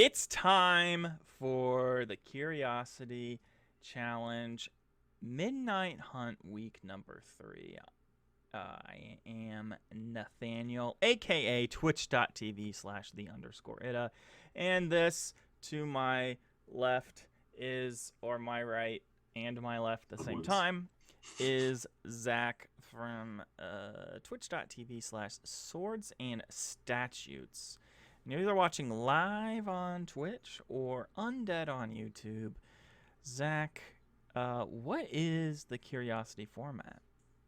It's time for the Curiosity Challenge Midnight Hunt Week number 3. I am Nathaniel, aka twitch.tv/the_ita. And this to my left is, or my right and my left at the same time, is Zach from twitch.tv/SwordsAndStatutes. You're either watching live on Twitch or undead on YouTube. Zach, what is the Curiosity format?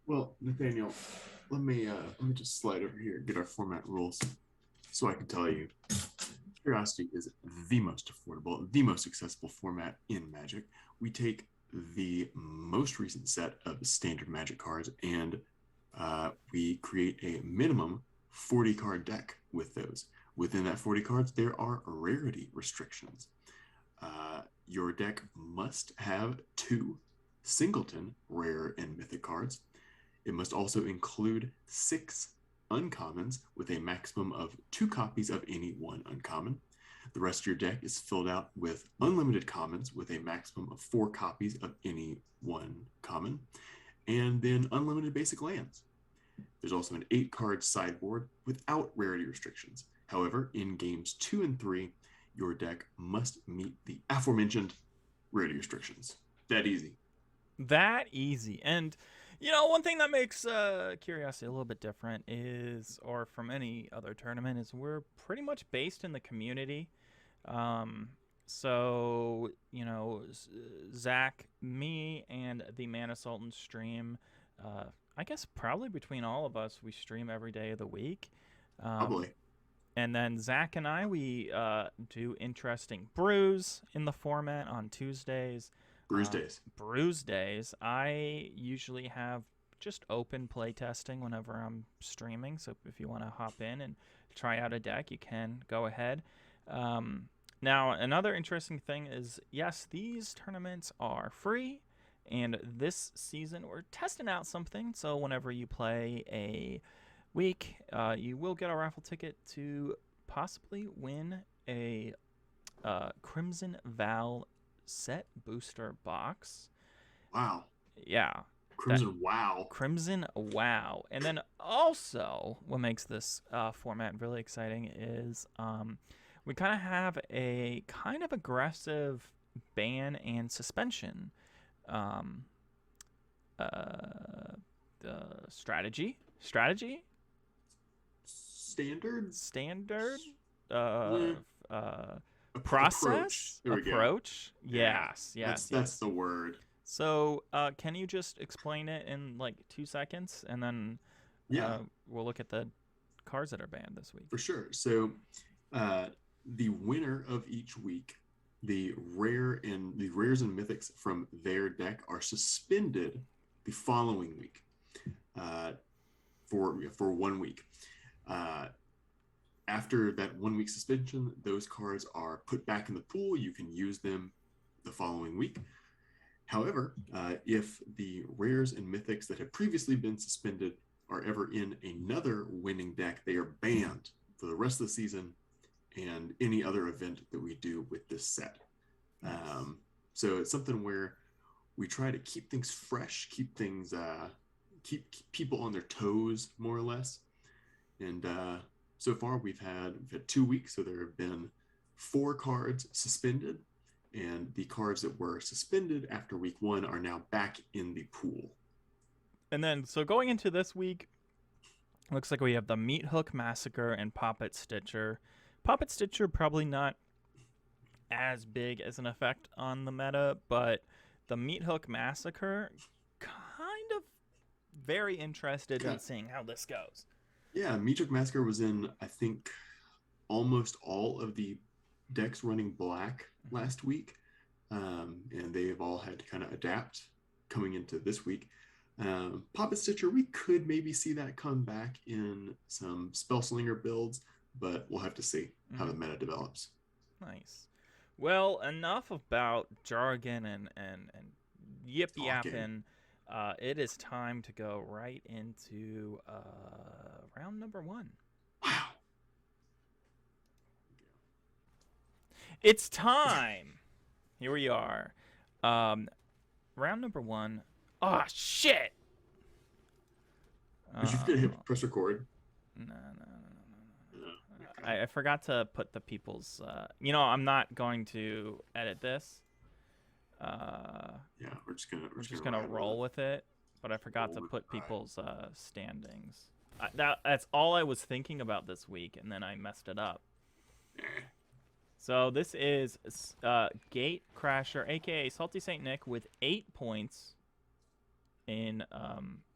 Well, Nathaniel, let me just slide over here and get our format rules so I can tell you. Curiosity is the most affordable, the most accessible format in Magic. We take the most recent set of standard Magic cards and we create a minimum 40 card deck with those. Within that 40 cards, there are rarity restrictions. Your deck must have 2 singleton rare and mythic cards. It must also include 6 uncommons with a maximum of 2 copies of any one uncommon. The rest of your deck is filled out with unlimited commons with a maximum of 4 copies of any one common, and then unlimited basic lands. There's also an 8-card sideboard without rarity restrictions. However, in games 2 and 3, your deck must meet the aforementioned rarity restrictions. That easy. That easy. And, one thing that makes Curiosity a little bit different is, or from any other tournament, is we're pretty much based in the community. So, Zach, me, and the Mana Sultan stream, I guess probably between all of us, we stream every day of the week. Probably. And then Zach and I, we do interesting brews in the format on Tuesdays. Bruise days. Brews days. I usually have just open play testing whenever I'm streaming. So if you want to hop in and try out a deck, you can go ahead. Now, another interesting thing is, yes, these tournaments are free. And this season, we're testing out something. So whenever you play a week, you will get a raffle ticket to possibly win a Crimson Val set booster box. Wow. Yeah. Crimson Wow. Crimson Wow. And then also, what makes this format really exciting is we kind of have a kind of aggressive ban and suspension strategy. Standard Eh, process There we go. approach. Yeah. Yes. That's the word. So can you just explain it in like 2 seconds, and then Yeah, we'll look at the cards that are banned this week. for sure. So the winner of each week, the rares and mythics from their deck are suspended the following week for 1 week. After that 1 week suspension, those cards are put back in the pool. You can use them the following week. However, if the rares and mythics that have previously been suspended are ever in another winning deck, they are banned for the rest of the season and any other event that we do with this set. Nice. So it's something where we try to keep things fresh, keep people on their toes, more or less. And so far we've had 2 weeks, so there have been 4 cards suspended, and the cards that were suspended after week 1 are now back in the pool. And then, so going into this week, looks like we have the Meat Hook Massacre and Poppet Stitcher. Poppet Stitcher probably not as big as an effect on the meta, but the Meat Hook Massacre, kind of very interested in seeing how this goes. Yeah, Mythic Massacre was in, I think, almost all of the decks running black last week, and they've all had to kind of adapt coming into this week. Poppet Stitcher, we could maybe see that come back in some Spellslinger builds, but we'll have to see how the meta develops. Nice. Well, enough about jargon and yip yapping. It is time to go right into round number 1. Wow. It's time. Here we are. Round number 1. Oh, shit. Did you forget to press record? No. I forgot to put the people's... I'm not going to edit this. Yeah, we're just gonna roll with it. But I forgot to put people's standings. That's all I was thinking about this week, and then I messed it up. So this is Gate Crasher, a.k.a. Salty St. Nick, with 8 points in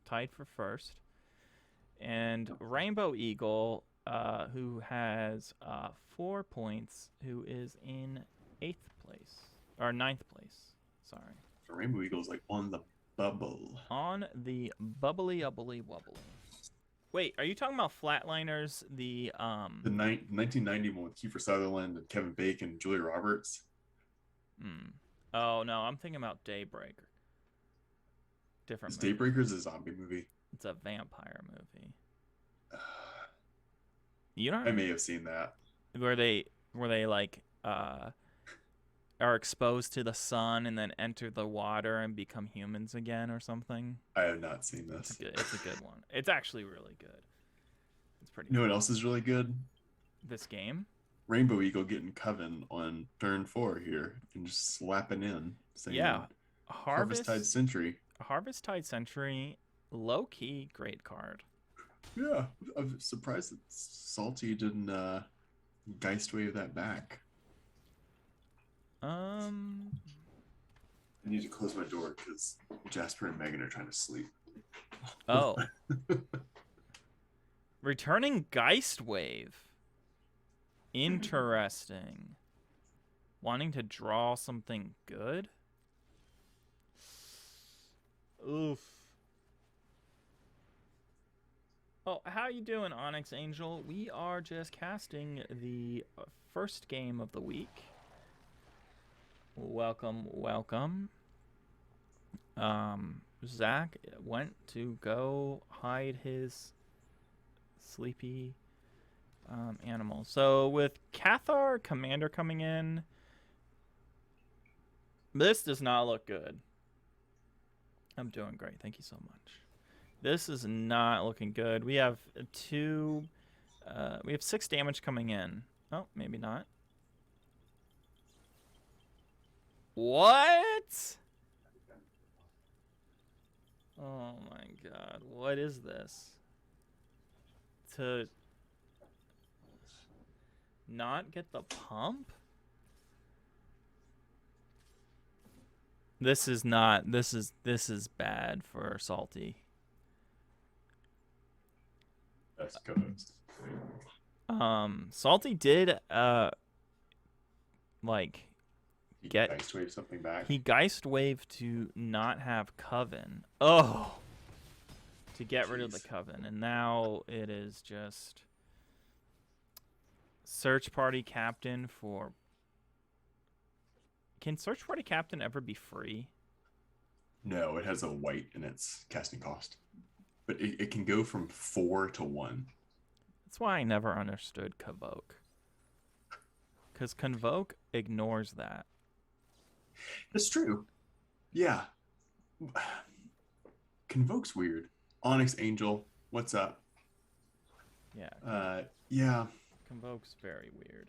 tied for first. And Rainbow Eagle, who has 4 points, who is in 8th place. Or 9th place, sorry. Rainbow Eagle is like on the bubble. On the bubbly. Wait, are you talking about Flatliners, the 1990 one with Kiefer Sutherland and Kevin Bacon and Julia Roberts? Oh, no, I'm thinking about Daybreaker. Different movie. Daybreaker's a zombie movie. It's a vampire movie. I may have seen that. Where they like are exposed to the sun and then enter the water and become humans again or something. I have not seen this. It's a good one. It's actually really good. It's pretty. You know what else is really good? This game. Rainbow Eagle getting Coven on turn 4 here and just slapping in. Harvest-Tide Sentry. Harvest-Tide Sentry, low key great card. Yeah, I'm surprised that Salty didn't Geistwave that back. I need to close my door because Jasper and Megan are trying to sleep. Oh. Returning Geistwave. Interesting. Wanting to draw something good? Oof. Oh, how you doing, Onyx Angel? We are just casting the first game of the week. Welcome. Zach went to go hide his sleepy animal. So with Cathar Commander coming in, this does not look good. I'm doing great. Thank you so much. This is not looking good. We have 6 damage coming in. Oh, maybe not. What? Oh my god. What is this? To not get the pump? This is bad for Salty. That's good. Salty did Geistwave something back. He Geistwave to not have Coven. Oh, to get rid of the Coven, and now it is just Search Party Captain for. Can Search Party Captain ever be free? No, it has a white in its casting cost, but it can go from 4 to 1. That's why I never understood Convoke, because Convoke ignores that. That's true. Yeah. Convoke's weird. Onyx Angel, what's up? Yeah. Yeah. Convoke's very weird.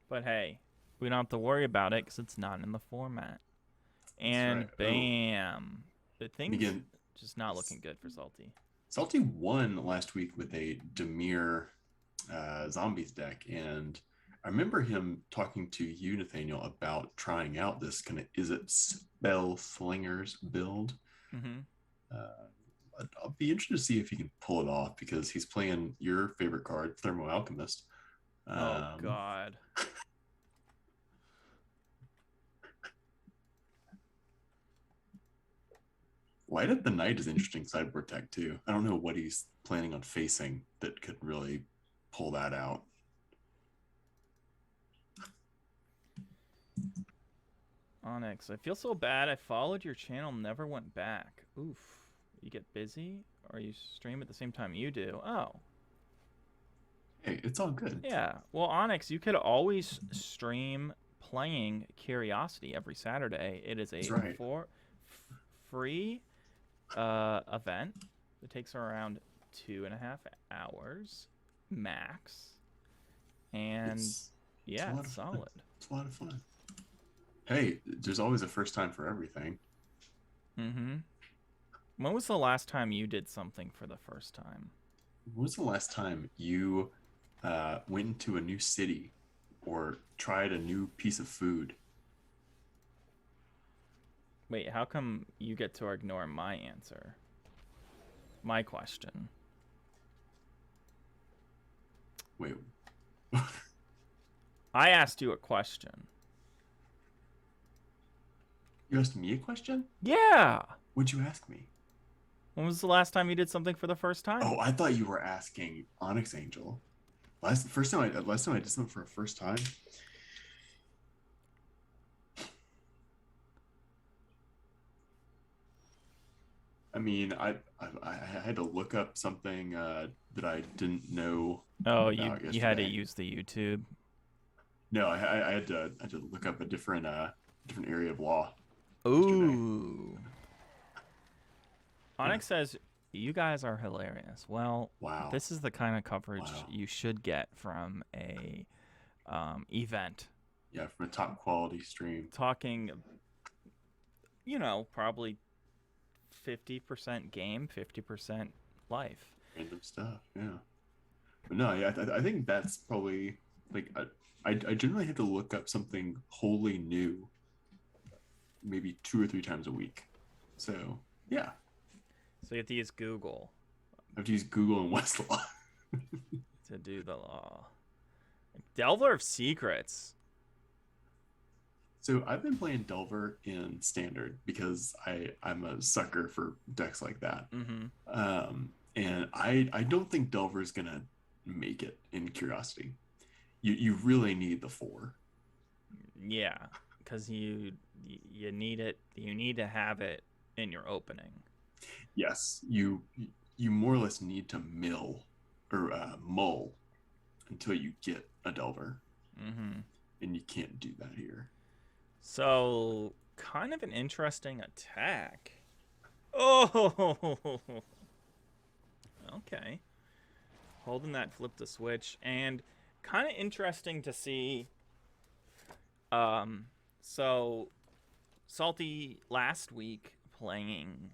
But hey, we don't have to worry about it because it's not in the format. And right. Bam. The thing's again, just not looking good for Salty. Salty won last week with a Dimir Zombies deck, and I remember him talking to you, Nathaniel, about trying out this kind of Spell Slingers build. Mm-hmm. I'll be interested to see if he can pull it off because he's playing your favorite card, Thermo Alchemist. Oh, God. Light Up the Night is interesting sideboard tech, too. I don't know what he's planning on facing that could really pull that out. Onyx, I feel so bad. I followed your channel, never went back. Oof. You get busy or you stream at the same time you do? Oh. Hey, it's all good. Yeah. Well, Onyx, you could always stream playing Curiosity every Saturday. It is That's a right. free event. It takes around 2.5 hours max. And It's a yeah, lot it's of fun. solid. It's a lot of fun. Hey, there's always a first time for everything. Mm-hmm. When was the last time you did something for the first time? When was the last time you went into a new city or tried a new piece of food? Wait, how come you get to ignore my answer? My question. Wait, I asked you a question. you asked me a question? Yeah. What'd you ask me? When was the last time you did something for the first Oh, time? I thought you were asking Onyx Angel. Last time I did something for a first time. I mean, I had to look up something that I didn't know Oh, about you had to yesterday. use the YouTube. No, I had to look up a different area of law yesterday. Ooh. Yeah. Onyx says you guys are hilarious. Well, Wow. this is the kind of coverage Wow. you should get from a event. Yeah, from a top quality stream. Talking, probably 50% game, 50% life. Random stuff. Yeah. But no, yeah, I think that's probably like I generally have to look up something wholly new, maybe 2 or 3 times a week. So yeah, So you have to use Google I have to use Google and Westlaw. to do the law. Delver of Secrets. So I've been playing Delver in Standard because I'm a sucker for decks like that. Mm-hmm. And I don't think Delver is gonna make it in Curiosity. You really need the 4. Yeah, because you need it. You need to have it in your opening. Yes, you more or less need to mill or mull until you get a Delver, Mm-hmm. and you can't do that here. So, kind of an interesting attack. Oh, okay. Holding that flip the switch, and kind of interesting to see. So Salty last week playing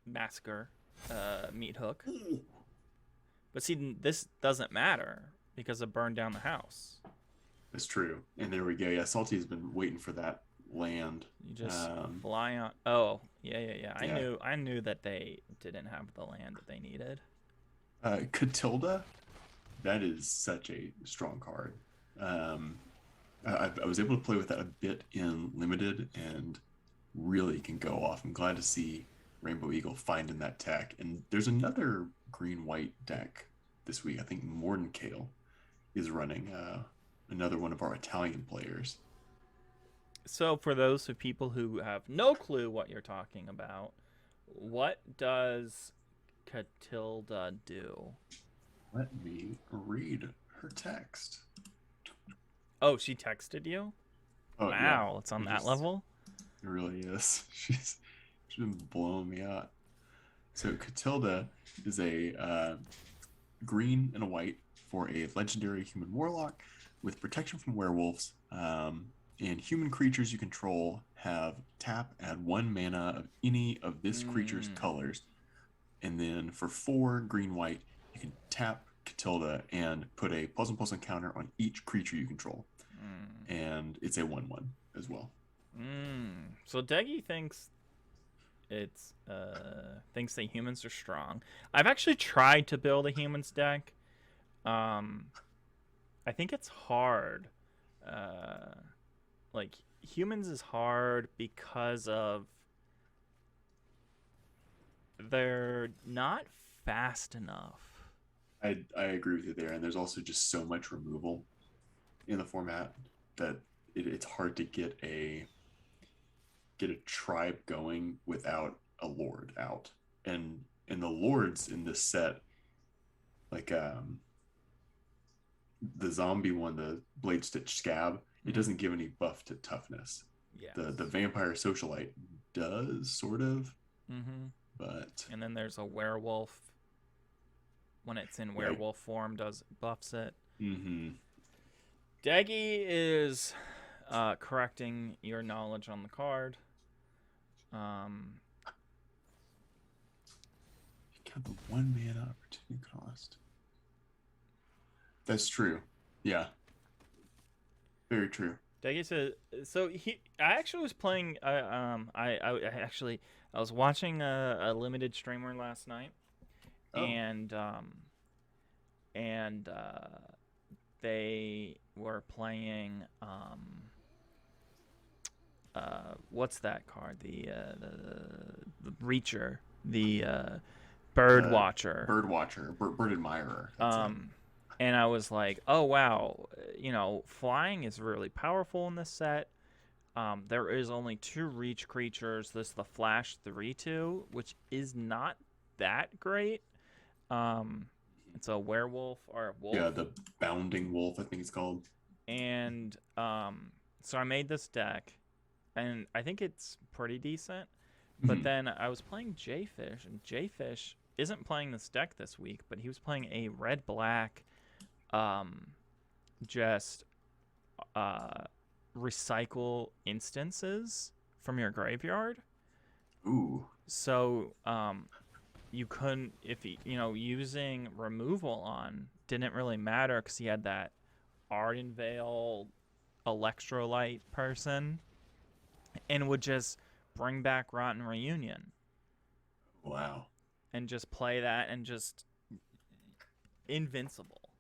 Massacre, Meat Hook, but see, this doesn't matter because it burned down the house. That's true. And there we go. Yeah, Salty has been waiting for that land. You just Um, fly on. Oh, yeah. yeah. I knew that they didn't have the land that they needed. Catilda, that is such a strong card. Um, I was able to play with that a bit in limited and really can go off. I'm glad to see Rainbow Eagle finding that tech. And there's another green white deck this week. I think Mordenkale is running another one of our Italian players. So, for those of people who have no clue what you're talking about, what does Catilda do? Let me read her text. Oh, she texted you? Oh yeah, Wow, it's on that just level? it really is. She's been blowing me out. So Catilda is a green and a white for a legendary human warlock with protection from werewolves. And human creatures you control have tap, add 1 mana of any of this creature's colors. And then for 4 green white, you can tap Catilda and put a +1/+1 counter on each creature you control. And it's a 1/1 as well. So Deggy thinks thinks that humans are strong. I've actually tried to build a humans deck. I think it's hard. Like humans is hard because of they're not fast enough. I agree with you there. And there's also just so much removal in the format that it's hard to get a tribe going without a lord out. And the lords in this set, like the zombie one, the Blade Stitch Scab, it Mhm. doesn't give any buff to toughness. Yeah. The Vampire Socialite does, sort of, Mm-hmm. but And then there's a werewolf. When it's in yeah. werewolf form, buffs it. Mm-hmm. Deggy is correcting your knowledge on the card. You got the 1 mana opportunity cost. That's true. Yeah. Very true. Deggy says so. I actually was playing. I was watching a limited streamer last night, Oh. and they were playing what's that card? The Reacher, the Bird Watcher. Bird Watcher, Bird Admirer. And I was like, oh wow, flying is really powerful in this set. There is only 2 reach creatures. This is the Flash 3/2, which is not that great. It's a werewolf or a wolf. Yeah, the Bounding Wolf, I think it's called. And so I made this deck, and I think it's pretty decent. But then I was playing Jfish, and Jfish isn't playing this deck this week, but he was playing a red-black, just recycle instances from your graveyard. Ooh. So you couldn't, using removal on didn't really matter because he had that Ardenvale electrolyte person and would just bring back Rotten Reunion. Wow. And just play that and just invincible.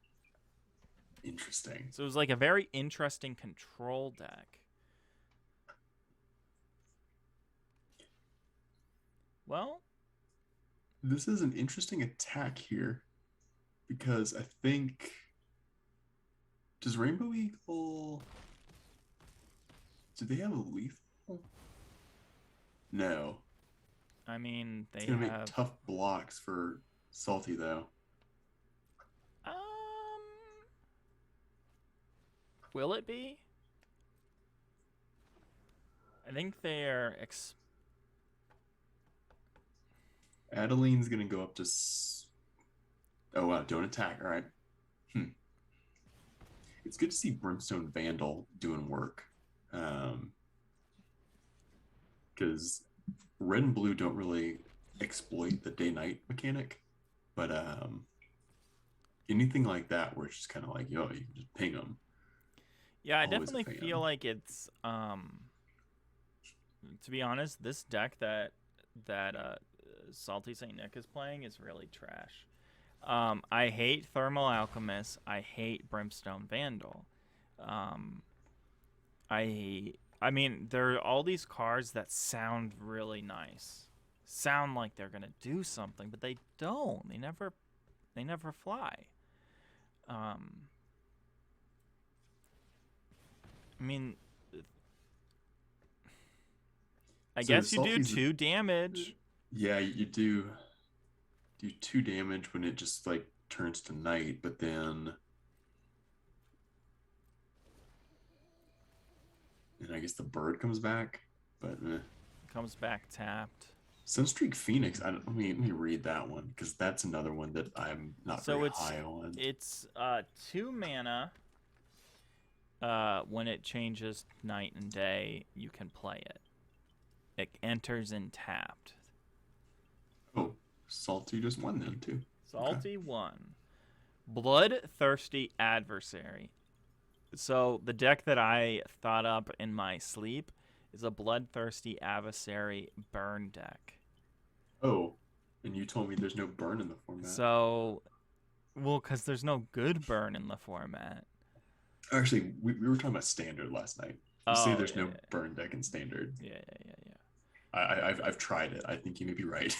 Interesting. So it was like a very interesting control deck. Well, this is an interesting attack here because I think, does Rainbow Eagle, do they have a lethal? No. I mean, they it's gonna have make tough blocks for Salty though. Will it be? I think they're Adeline's gonna go up to oh wow, don't attack. All right. It's good to see Brimstone Vandal doing work, because red and blue don't really exploit the day-night mechanic, but anything like that where it's just kind of like, yo, you can just ping them. Yeah, I definitely feel like it's to be honest, this deck that Salty St. Nick is playing is really trash. I hate Thermal Alchemist. I hate Brimstone Vandal. I mean, there are all these cards that sound really nice, sound like they're gonna do something, but they don't. They never fly. I mean, I guess you do 2 damage. Yeah, you do 2 damage when it just like turns to night, but then, and I guess the bird comes back, but comes back tapped. Sunstreak Phoenix. Let me read that one because that's another one that I'm not very high on. It's 2 mana. When it changes night and day, you can play it. It enters in tapped. Oh, Salty just won then too. Salty won. Bloodthirsty Adversary. So the deck that I thought up in my sleep is a Bloodthirsty Adversary burn deck. Oh, and you told me there's no burn in the format. So, well, because there's no good burn in the format. Actually, we were talking about standard last night. You say there's no burn deck in standard. Yeah. I've tried it. I think you may be right.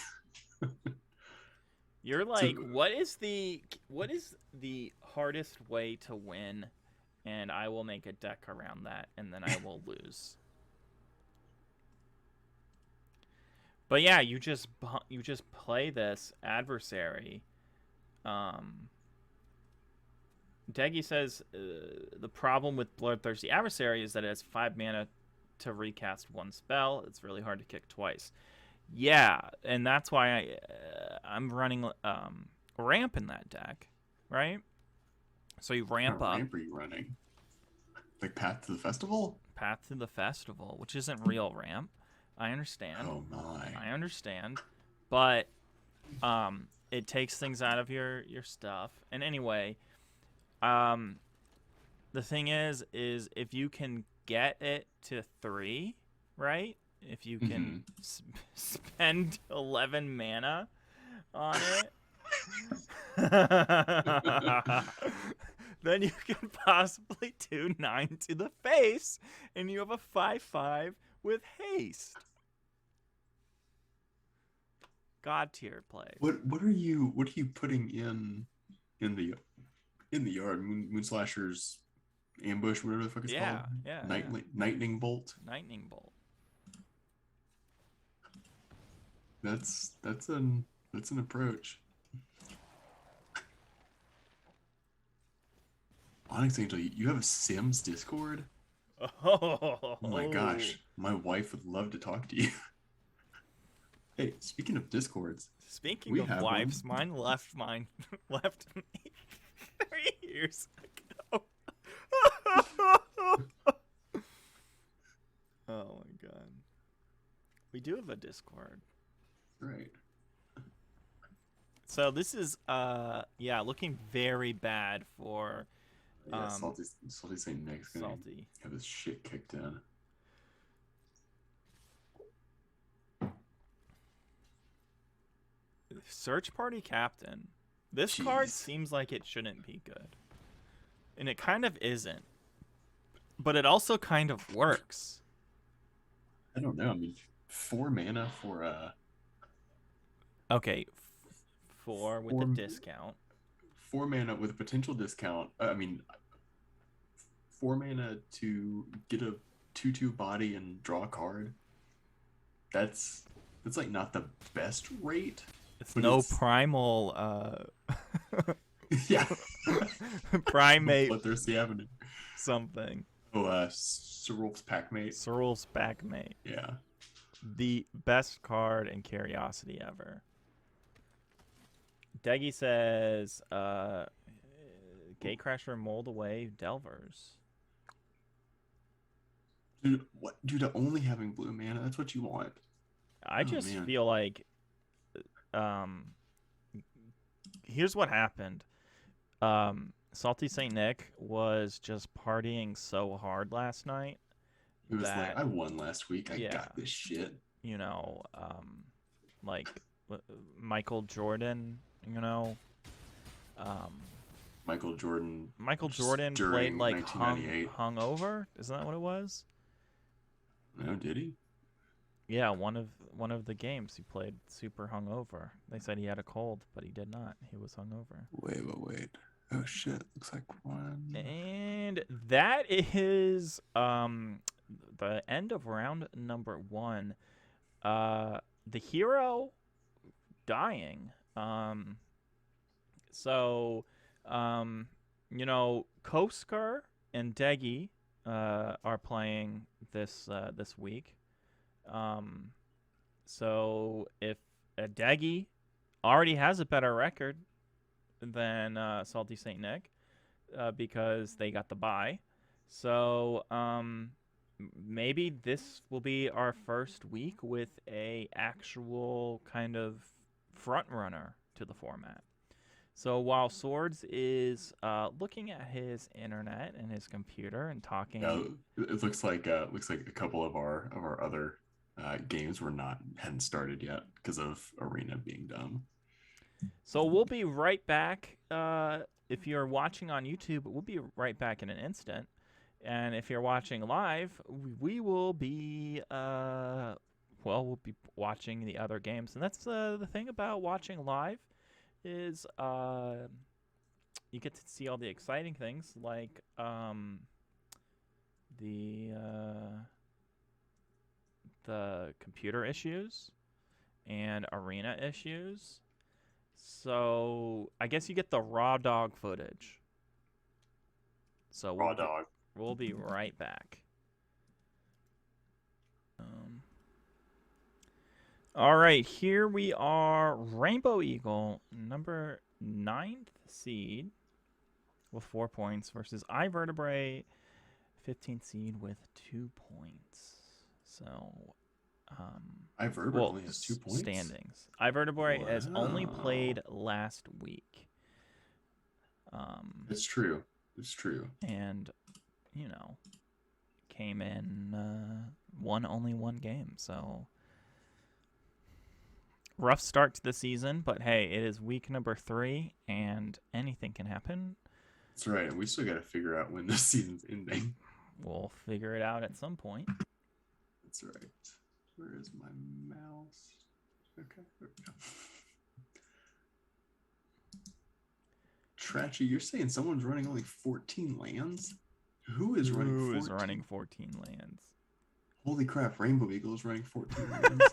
You're like, what is the hardest way to win? And I will make a deck around that, and then I will lose. But yeah, you just play this adversary, Deggy says the problem with Bloodthirsty Adversary is that it has 5 mana to recast one spell. It's really hard to kick twice. Yeah, and that's why I'm running ramp in that deck, right? So you ramp What up. ramp are you running? Like Path to the Festival? Path to the Festival, which isn't real ramp. I understand. Oh my. I understand. But it takes things out of your stuff. And anyway, the thing is if you can get it to 3, right? If you can spend 11 mana on it, then you can possibly do 9 to the face, and you have a 5/5 with haste. God tier play. What are you putting in the yard? Moonslasher's ambush, whatever the fuck it's called. Yeah. Lightning bolt. Lightning bolt. That's an approach. Onyx Angel, you have a Sims Discord? Oh my gosh, my wife would love to talk to you. Hey, speaking of Discords, speaking of wives, mine left me 3 years ago. Oh my god. We do have a Discord. Right. So this is looking very bad for Salty St. Nick's gonna have his shit kicked in. Search Party Captain. This card seems like it shouldn't be good. And it kind of isn't. But it also kind of works. I don't know. I mean, 4 mana for Okay, 4 with the discount. 4 mana with a potential discount. 4 mana to get a 2/2 body and draw a card. That's like not the best rate. It's no primal yeah. primate Bloodthirsty Avenue. Something. Oh, Cerul's Packmate. Cerul's Packmate. Yeah. The best card in Curiosity ever. Deggy says, Gatecrasher Mold Away Delvers. Dude, what? Dude, only having blue mana, that's what you want. I just feel like, here's what happened. Salty St. Nick was just partying so hard last night. It was like, I won last week. I got this shit. You know, like Michael Jordan, you know. Michael Jordan played like hungover. Isn't that what it was? No, did he? Yeah, one of the games he played super hungover. They said he had a cold, but he did not. He was hungover. Wait. Oh shit! Looks like one. And that is the end of round number 1. The hero dying. You know, Kosker and Deggy are playing this week. So if Deggy already has a better record than Salty St. Nick because they got the bye. So maybe this will be our first week with a actual kind of front runner to the format. So while Swords is looking at his internet and his computer and talking, it looks like a couple of our other games hadn't started yet because of Arena being done. So we'll be right back. If you're watching on YouTube, we'll be right back in an instant. And if you're watching live, we will be we'll be watching the other games. And that's the thing about watching live is you get to see all the exciting things like the computer issues and arena issues. So I guess you get the raw dog footage. So Raw dog. we'll be right back. All right, here we are. Rainbow Eagle, number 9th seed with 4 points versus IVertebrate, 15th seed with 2 points. So, IVertebrate only has 2 points. Standings. IVertebrate has only played last week. It's true. It's true. And, came in, won only 1 game. So, rough start to the season, but hey, it is week number 3, and anything can happen. That's right. And we still got to figure out when this season's ending. We'll figure it out at some point. That's right. Where is my mouse? Okay, there we go. Trachy, you're saying someone's running only 14 lands? Who is running 14? Who is running 14 lands? Holy crap, Rainbow Eagle is running 14 lands.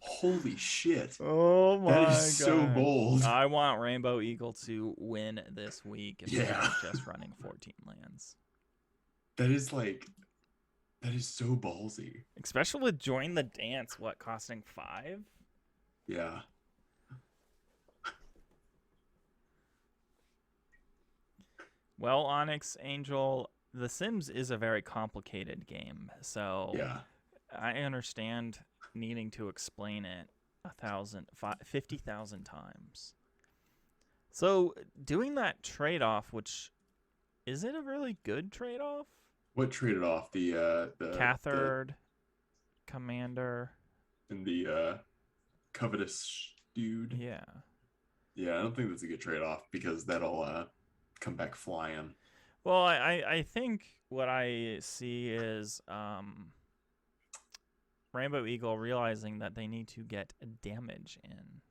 Holy shit. Oh my god. That is so bold. I want Rainbow Eagle to win this week if Yeah. they're just running 14 lands. That is so ballsy. Especially with Join the Dance, costing 5? Yeah. Well, Onyx Angel, The Sims is a very complicated game, so Yeah. I understand needing to explain it 50,000 times. So doing that trade-off, which is it a really good trade-off? What traded off the Cathard, Commander, and the covetous dude? Yeah. Yeah, I don't think that's a good trade-off because that'll come back flying. Well, I think what I see is Rainbow Eagle realizing that they need to get damage in.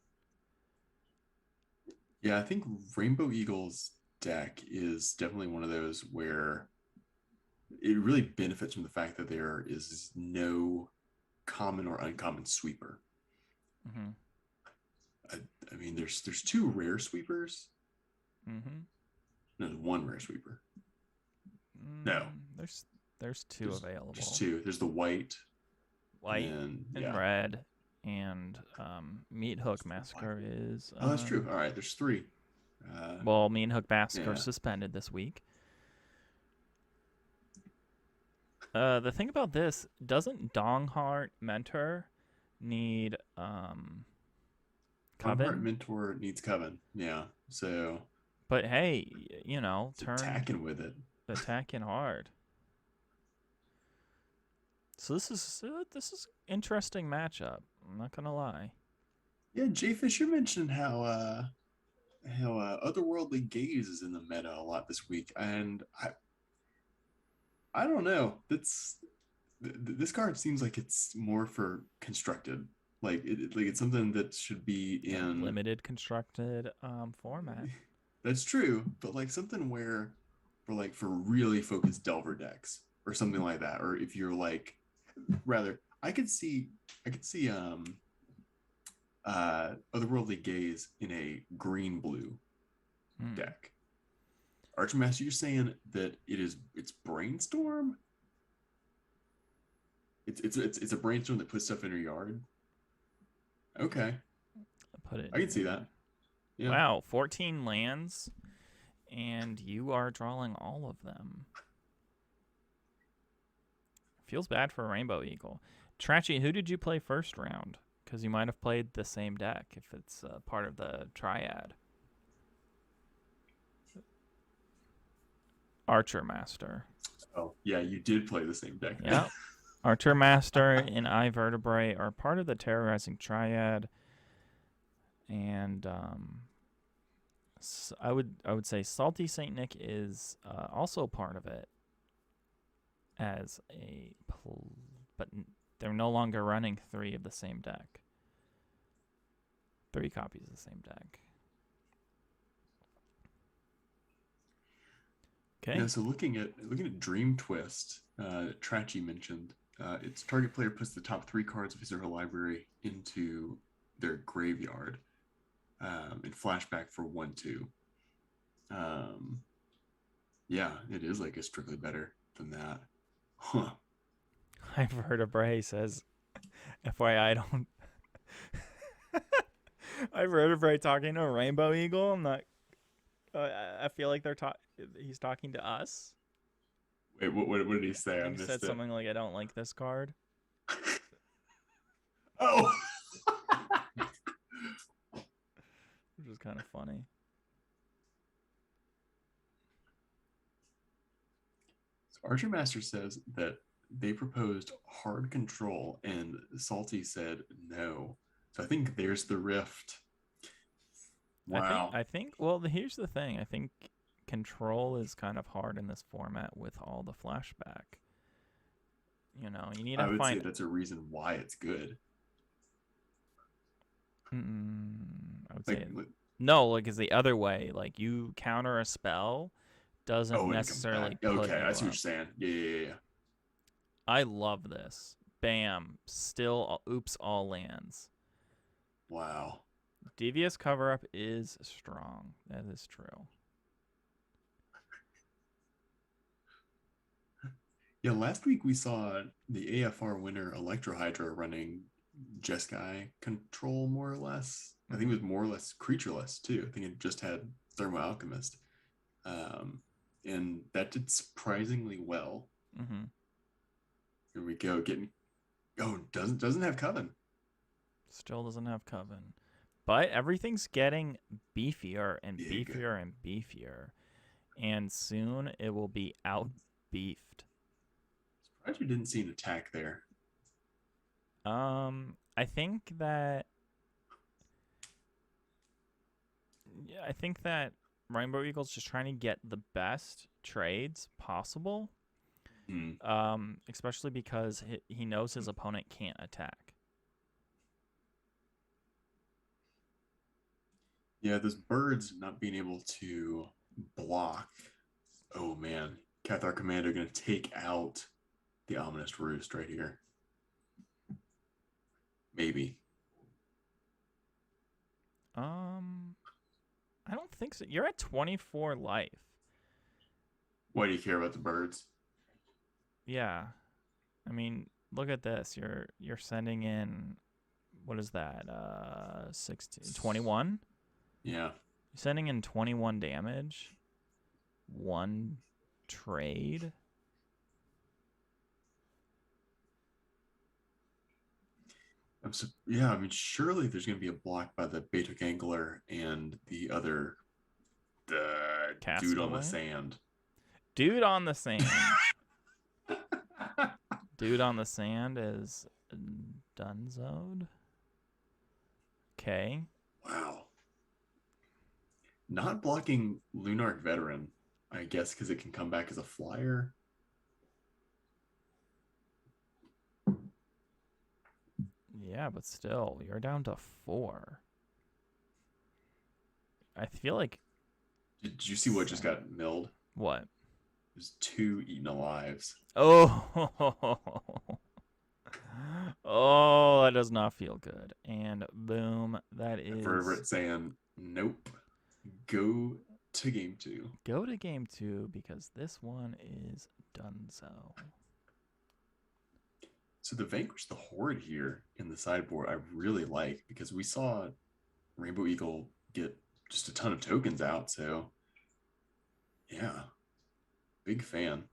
Yeah, I think Rainbow Eagle's deck is definitely one of those where it really benefits from the fact that there is no common or uncommon sweeper. Mm-hmm. I mean, there's 2 rare sweepers. Mm-hmm. There's 1 rare sweeper. No. There's 2 available. Just 2. There's the white and red, and Meat Hook Massacre is... oh, that's true. All right, there's 3. Well, Meat Hook Massacre suspended this week. The thing about this, doesn't Dongheart Mentor need Coven? Dongheart Mentor needs Coven, yeah. So... But hey, turn attacking with it. Attacking hard. So this is interesting matchup. I'm not gonna lie. Yeah, Jay Fisher mentioned how Otherworldly Gaze is in the meta a lot this week, and I don't know. This card seems like it's more for constructed. Like it's something that should be in limited constructed format. That's true, but like something where for really focused Delver decks or something like that, or if you're like rather I could see Otherworldly Gaze in a green-blue deck. Archermaster, you're saying that it's Brainstorm? It's a Brainstorm that puts stuff in your yard? Okay. I can see that. Yeah. Wow, 14 lands, and you are drawing all of them. Feels bad for Rainbow Eagle. Trachy, who did you play first round? Because you might have played the same deck if it's part of the triad. Archermaster. Oh, yeah, you did play the same deck. Yeah. Archermaster and IVertebrate are part of the terrorizing triad. And I would say Salty Saint Nick is also part of it as but they're no longer running 3 of the same deck. 3 copies of the same deck. Okay. Yeah, so looking at Dream Twist, Trachy mentioned, its target player puts the top 3 cards of his or her library into their graveyard in flashback for 1/2. Yeah, it is like a strictly better than that. Huh. IVertebrate says, FYI, don't. IVertebrate talking to a rainbow eagle. I'm not. I feel like he's talking to us. Wait, what did he say? I I think he said missed it. something like, "I don't like this card." Oh. Which is kind of funny. So Archermaster says that they proposed hard control and Salty said no. So I think there's the rift. Wow. I think. Well, here's the thing. I think control is kind of hard in this format with all the flashback. You know, you need to I would find. say that's a reason why it's good. I would Like, say no. Like, it's the other way. Like, you counter a spell, doesn't oh, necessarily put okay, you I see what up. you're saying. Yeah. I love this. Bam. Still, oops, all lands. Wow. Devious cover up is strong. That is true. Yeah, last week we saw the AFR winner Electro Hydra running Jeskai control more or less. I think it was more or less creatureless too. I think it just had Thermo Alchemist. And that did surprisingly well. Mm-hmm. Here we go. Doesn't have Coven. Still doesn't have Coven. But everything's getting beefier and Big. beefier and beefier. And soon it will be out beefed. Surprised you didn't see an attack there. I think that Rainbow Eagle's just trying to get the best trades possible. Especially because he knows his opponent can't attack. Yeah, those birds not being able to block. Oh man, Cathar Commander going to take out the Ominous Roost right here. Maybe. I don't think so. You're at 24 life. Why do you care about the birds? Yeah. I mean, look at this. You're sending in, what is that? 21? Yeah. You're sending in 21 damage. One trade. Yeah, I mean, surely there's going to be a block by the Beta Gangler and the other dude on the sand. Dude on the sand. Dude on the sand is Dunzoed. Okay. Wow. Not blocking Lunarch Veteran, I guess, because it can come back as a flyer. Yeah, but still, you're down to 4. I feel like... Did you see what just got milled? What? There's 2 eaten alives. Oh! Oh, that does not feel good. And boom, that is... Vertebrate saying, nope. Go to game 2. Go to game 2 because this one is donezo. So the Vanquish the Horde here in the sideboard I really like because we saw Rainbow Eagle get just a ton of tokens out. So yeah, big fan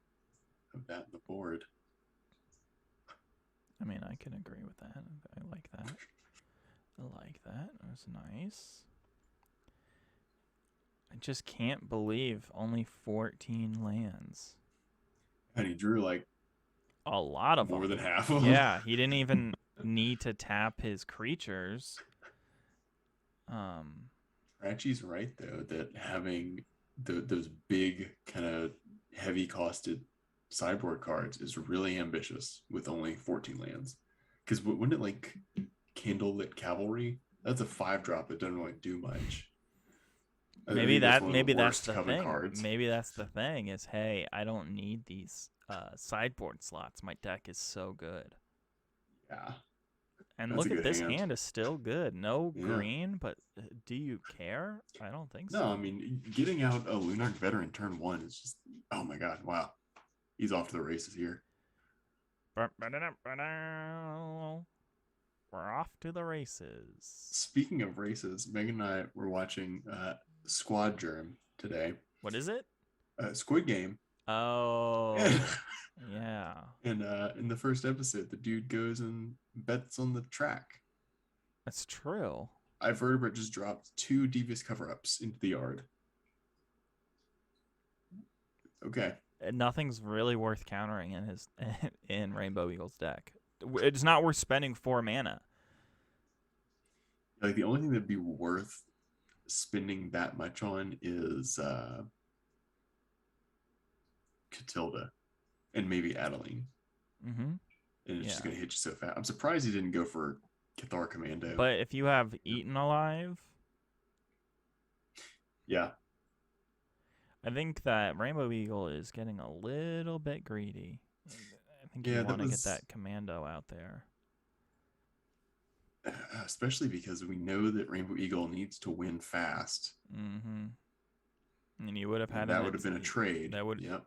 of that in the board. I mean, I can agree with that. I like that. I like that. That's nice. I just can't believe only 14 lands. And he drew like a lot of more them. Than half of them. Yeah, he didn't even need to tap his creatures. Ratchy's right though that having those big kind of heavy costed sideboard cards is really ambitious with only 14 lands. Because wouldn't it like Candlelit Cavalry? That's a 5-drop that doesn't really do much. Maybe that's the thing. Cards. Maybe that's the thing is, hey, I don't need these sideboard slots. My deck is so good. Yeah. And That's a look at good this hand. hand is still good. No Yeah. green, but do you care? I don't think No, so. I mean, getting out a Lunarch Veteran turn 1 is just, oh my god, wow. He's off to the races here. We're off to the races. Speaking of races, Megan and I were watching Squad Germ today. What is it? Squid Game. Oh, yeah. And in the first episode, the dude goes and bets on the track. That's true. IVertebrate just dropped 2 devious cover-ups into the yard. Okay. Nothing's really worth countering in Rainbow Eagle's deck. It's not worth spending 4 mana. Like the only thing that'd be worth spending that much on is Catilda and maybe Adeline. Mm-hmm. And it's just gonna hit you so fast. I'm surprised he didn't go for Cathar Commando. But if you have Eaten Alive, yeah, I think that Rainbow Eagle is getting a little bit greedy. I think you want to get that Commando out there. Especially because we know that Rainbow Eagle needs to win fast. Mm-hmm. And you would have had that would have been a trade. That would. Yep.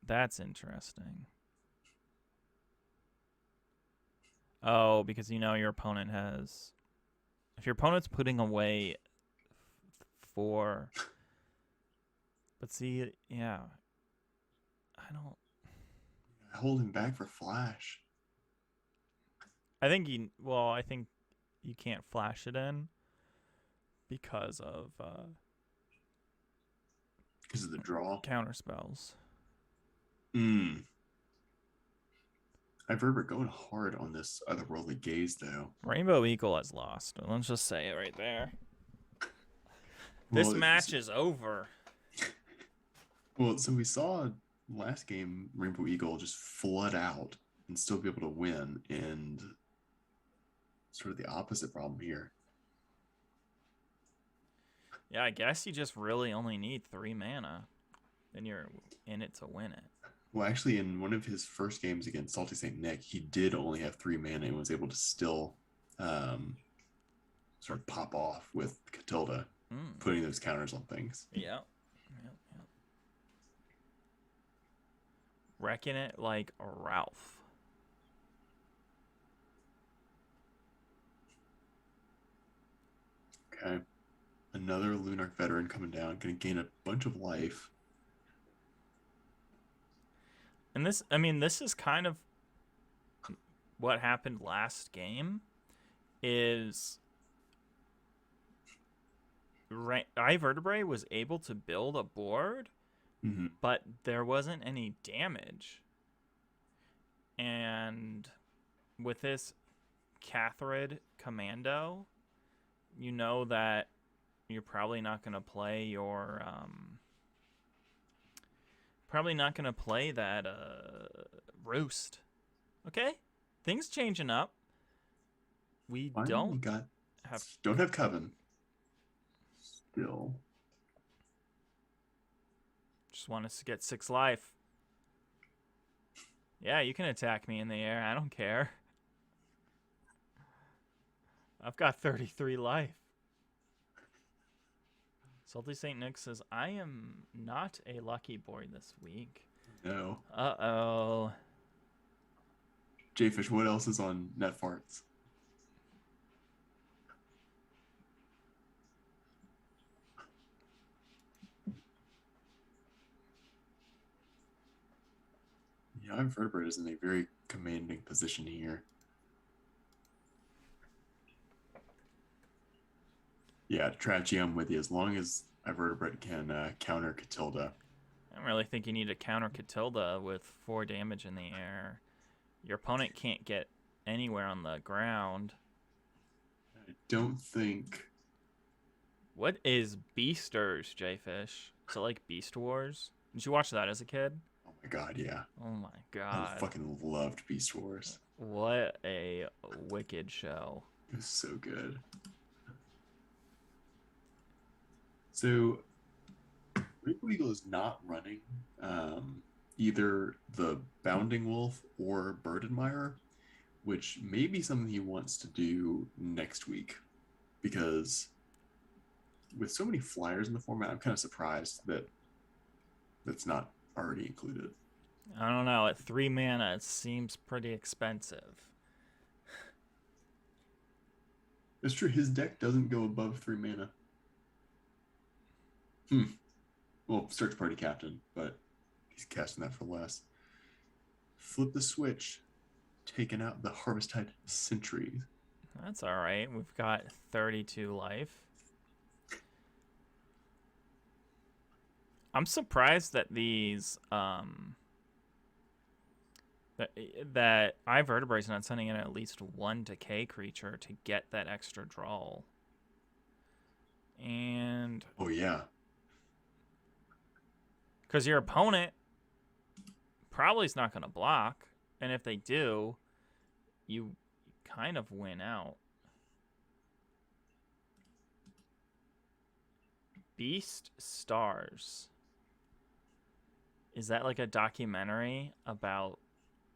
That's interesting. Oh, because you know your opponent has. If your opponent's putting away 4. But see, yeah. I don't. Hold him back for flash. I think I think you can't flash it in because of the draw. Counter spells. IVertebrate going hard on this otherworldly gaze though. Rainbow Eagle has lost. Let's just say it right there. This match is over. Well, so we saw last game Rainbow Eagle just flood out and still be able to win, and sort of the opposite problem here. Yeah, I guess you just really only need 3 mana, and you're in it to win it. Well, actually, in one of his first games against Salty St. Nick, he did only have 3 mana and was able to still sort of pop off with Catilda, putting those counters on things. Yeah. Wrecking it like Ralph. Okay. Another Lunarch Veteran coming down, going to gain a bunch of life. And this is kind of what happened last game. Is IVertebrate was able to build a board, but there wasn't any damage. And with this Cathrid Commando, you know that you're probably not going to play your that Roost. Okay? Things changing up. We Finally don't have Coven. Still. Just want us to get 6 life. Yeah, you can attack me in the air. I don't care. I've got 33 life. Salty St. Nick says, I am not a lucky boy this week. No. Uh-oh. Jfish, what else is on Net Farts? Yeah, IVertebrate is in a very commanding position here. Yeah, Tragedy, I'm with you. As long as IVertebrate can counter Catilda. I don't really think you need to counter Catilda with 4 damage in the air. Your opponent can't get anywhere on the ground. I don't think... What is Beasters, Jfish? Is it like Beast Wars? Did you watch that as a kid? Oh my god, yeah. Oh my god. I fucking loved Beast Wars. What a wicked show. It was so good. So, Rainbow Eagle is not running either the Bounding Wolf or Bird Admirer, which may be something he wants to do next week, because with so many flyers in the format, I'm kind of surprised that that's not already included. I don't know. At 3 mana, it seems pretty expensive. It's true, his deck doesn't go above 3 mana. Well, Search Party Captain, but he's casting that for less. Flip the switch, taking out the Harvest-Tide Sentries. That's all right. We've got 32 life. I'm surprised that these that IVertebrate's not sending in at least one decay creature to get that extra draw. And oh yeah, because your opponent probably is not going to block, and if they do, you kind of win out. Beast Stars. Is that like a documentary about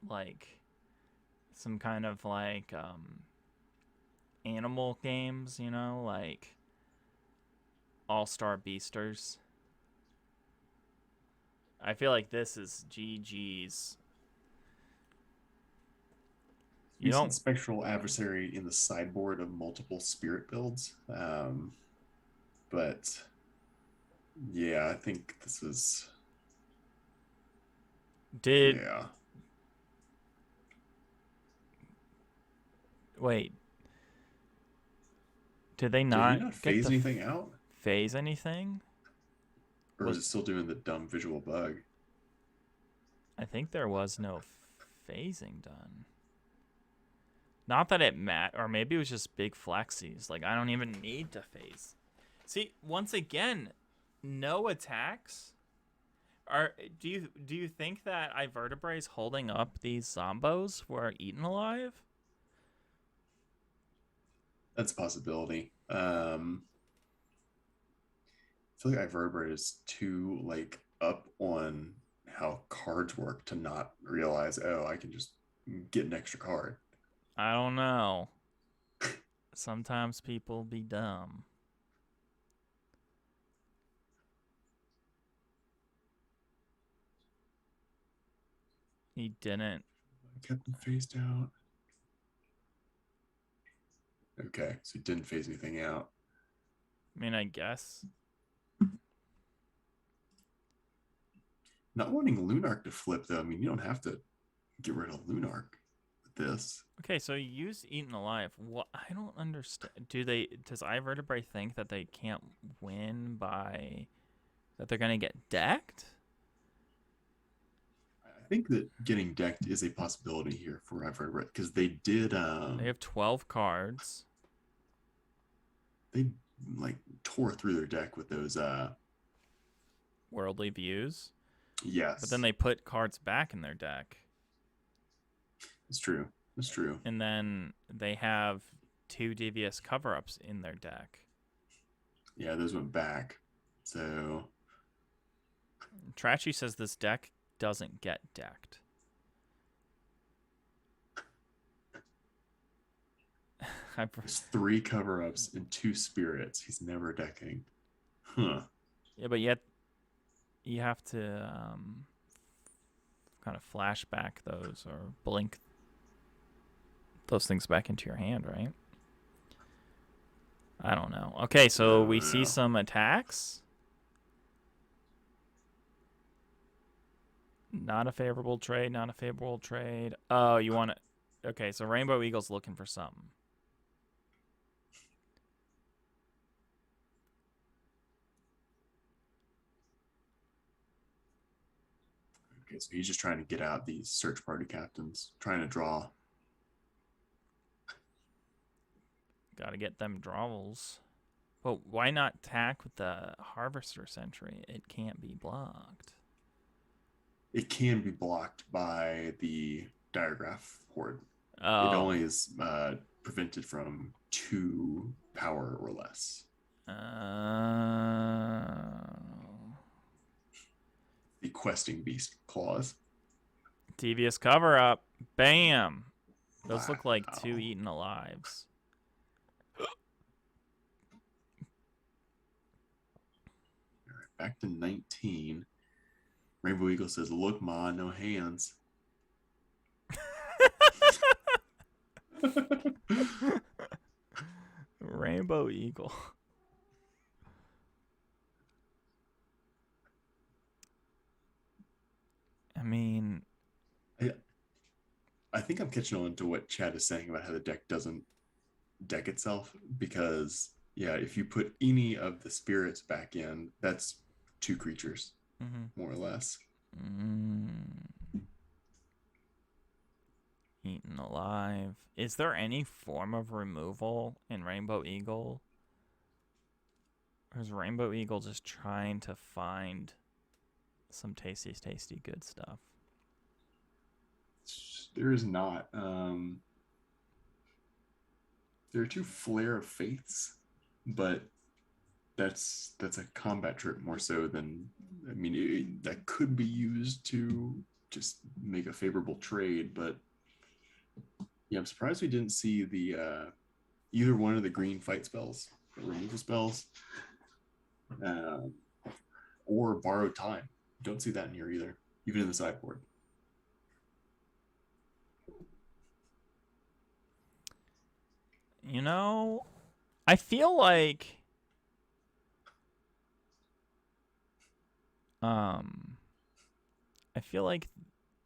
like some kind of like animal games, you know, like All-Star Beasters? I feel like this is GG's. You don't Spectral Adversary in the sideboard of multiple spirit builds, but yeah, I think this is. Yeah. Wait. Did they not? Did he not phase anything out? Phase anything? Or was it still doing the dumb visual bug? I think there was no phasing done. Not that it or maybe it was just big flexies. Like, I don't even need to phase. See, once again, no attacks. Do you think that IVertebrate is holding up these zombos who are eaten alive? That's a possibility. I feel like IVertebrate is too like up on how cards work to not realize, oh, I can just get an extra card. I don't know. Sometimes people be dumb. He didn't. I kept him phased out. Okay, so he didn't phase anything out. I mean, I guess. Not wanting Lunark to flip, though. I mean, you don't have to get rid of Lunark with this. Okay, so you use Eaten Alive. What? I don't understand. Does IVertebrate think that they can't win by... that they're going to get decked? I think that getting decked is a possibility here for IVertebrate, because they did... they have 12 cards. They, like, tore through their deck with those... Worldly Views? Yes. But then they put cards back in their deck. It's true. It's true. And then they have 2 Devious Cover-Ups in their deck. Yeah, those went back. So... Trashy says this deck doesn't get decked. There's 3 cover-ups and 2 spirits. He's never decking. Huh. Yeah, but yet you have to kind of flash back those or blink those things back into your hand, right? I don't know. Okay, so we see some attacks. Not a favorable trade, not a favorable trade. Oh, you want to... Okay, so Rainbow Eagle's looking for something. Okay, so he's just trying to get out these search party captains, trying to draw. Got to get them drawals. But why not tack with the Harvester Sentry? It can't be blocked. It can be blocked by the Diregraph Horde. Oh. It only is prevented from 2 power or less. The Questing Beast claws. Devious cover up. Bam. Those look like Wow. 2 eaten alives. All right, back to 19. Rainbow Eagle says, "Look, Ma, no hands." Rainbow Eagle. I mean, I think I'm catching on to what Chad is saying about how the deck doesn't deck itself, because yeah, if you put any of the spirits back in, that's 2 creatures, more or less. Eaten alive. Is there any form of removal in Rainbow Eagle? Or is Rainbow Eagle just trying to find some tasty good stuff? There is not. There are 2 Flare of Faiths, but that's a combat trip more so than, I mean, that could be used to just make a favorable trade, but yeah, I'm surprised we didn't see the either one of the green fight spells, removal spells, or Borrowed Time. Don't see that in here either, even in the sideboard. You know, I feel like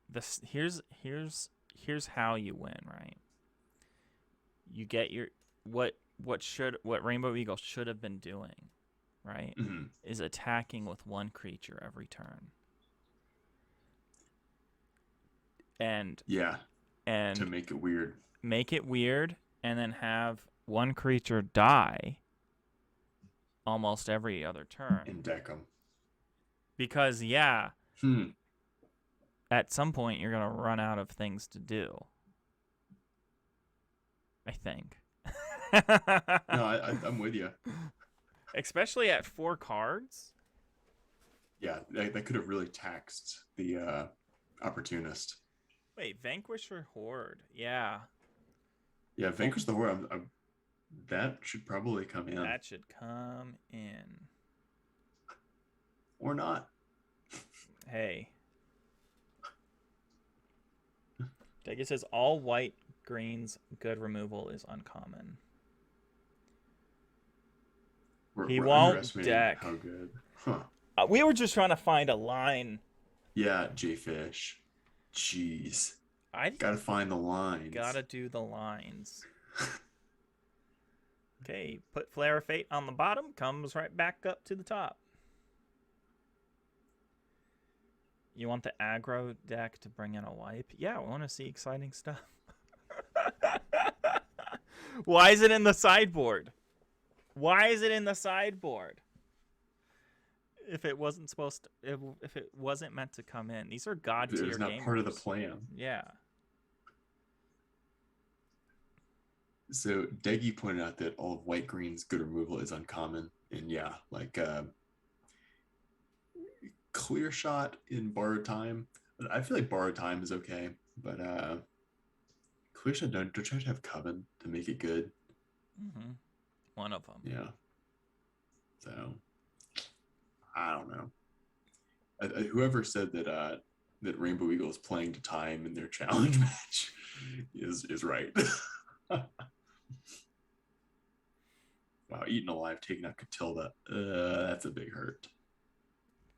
this here's how you win, right? You get your what Rainbow Eagle should have been doing, right? Is attacking with 1 creature every turn. And to make it weird. Make it weird, and then have 1 creature die almost every other turn. And deck them. Because, at some point you're going to run out of things to do. I think. No, I'm with you. Especially at 4 cards. Yeah, that could have really taxed the Opportunist. Wait, Vanquish or Horde? Yeah. Yeah, Vanquish the Horde. That should probably come in. That should come in. Or not. Hey. Deggy says all white greens good removal is uncommon. He won't deck. How good. Huh. We were just trying to find a line. Yeah, J-Fish. Jeez. Gotta find the lines. Gotta do the lines. Okay, put Flare of Fate on the bottom, comes right back up to the top. You want the aggro deck to bring in a wipe? Yeah, we want to see exciting stuff. Why is it in the sideboard? Why is it in the sideboard? If it wasn't supposed to, if it wasn't meant to come in, these are god tier gamers. It's not part of the plan. Yeah. So Deggy pointed out that all of white green's good removal is uncommon, and yeah, like Clear Shot in Borrowed Time. I feel like Borrowed Time is okay, but Clear Shot don't try to have Coven to make it good. One of them. Yeah. So I don't know. Whoever said that that Rainbow Eagle is playing to time in their challenge match is right. Wow, Eaten Alive taking out Catilda. That's a big hurt.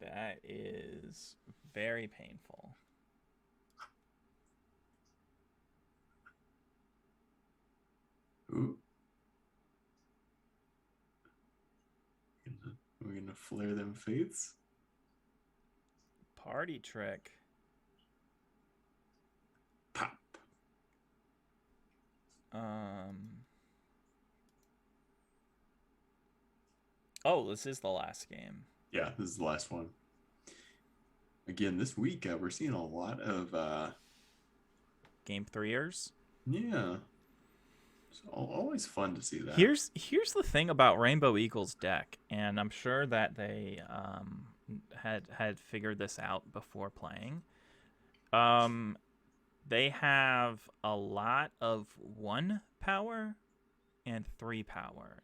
That is very painful. Ooh. We're gonna flare them faiths. Party trick. Pop. Oh, this is the last game. Yeah, this is the last one. Again, this week we're seeing a lot of game 3ers. Yeah. It's always fun to see that. Here's the thing about Rainbow Eagle's deck, and I'm sure that they had figured this out before playing. They have a lot of 1 power and 3 power.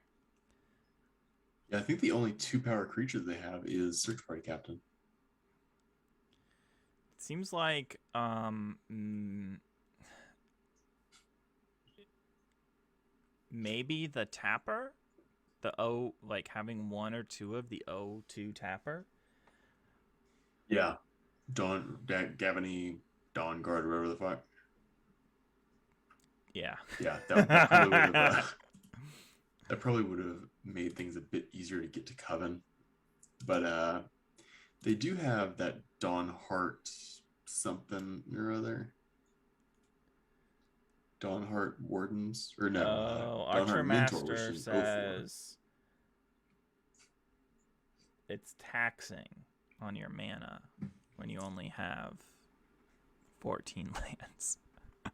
Yeah, I think the only 2-power creature they have is Search Party Captain. It seems like maybe the tapper, like having 1 or 2 of the O2 tapper. Yeah, Gavany, Dawn Guard, whatever the fuck. Yeah. Yeah, that probably would have made things a bit easier to get to Coven. But they do have that Dawn Heart something or other. Dawn Heart Wardens, or no? Archermaster says it's taxing on your mana when you only have 14 lands. I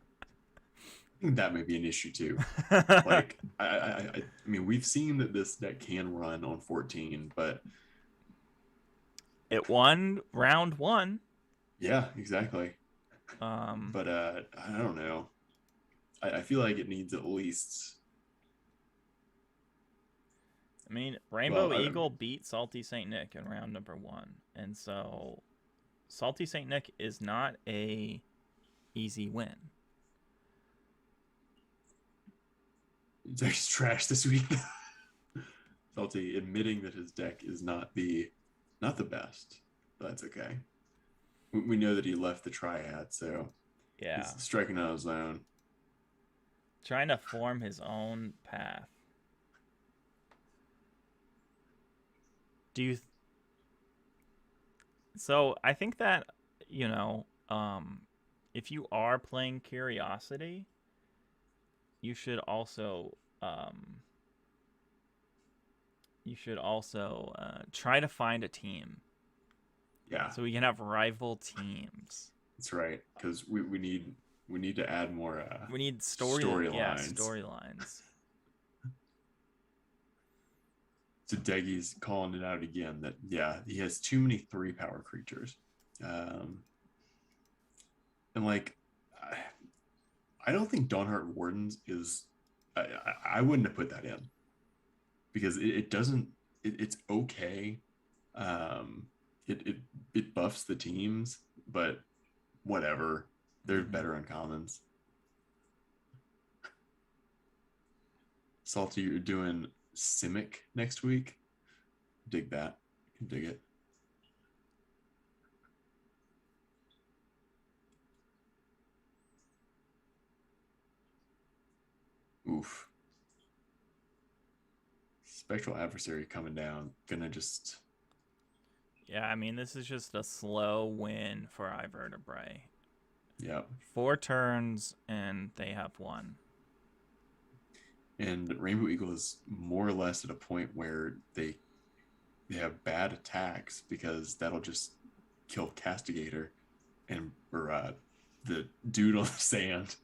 think that may be an issue too. Like, I mean, we've seen that this deck can run on 14, but it won round 1. Yeah, exactly. But I don't know. I feel like it needs at least. I mean, Rainbow Eagle beat Salty Saint Nick in round number 1, and so Salty Saint Nick is not a easy win. Deck's trash this week. Salty admitting that his deck is not the best, but that's okay. We know that he left the Triad, so yeah, he's striking on his own. Trying to form his own path. So I think that, if you are playing Curiosity, you should also try to find a team. Yeah. So we can have rival teams. That's right, because we need to add more. We need storylines. Yeah, storylines. So Deggy's calling it out again that he has too many 3-power creatures, and like I don't think Dawnheart Wardens is. I wouldn't have put that in because it doesn't. It's okay. It buffs the teams, but whatever. They're better uncommons. Salty, you're doing Simic next week. Dig that. You can dig it. Oof. Spectral Adversary coming down. Gonna just... Yeah, I mean, this is just a slow win for IVertebrate. Yep. 4 turns, and they have 1. And Rainbow Eagle is more or less at a point where they have bad attacks because that'll just kill Castigator or the dude on the sand.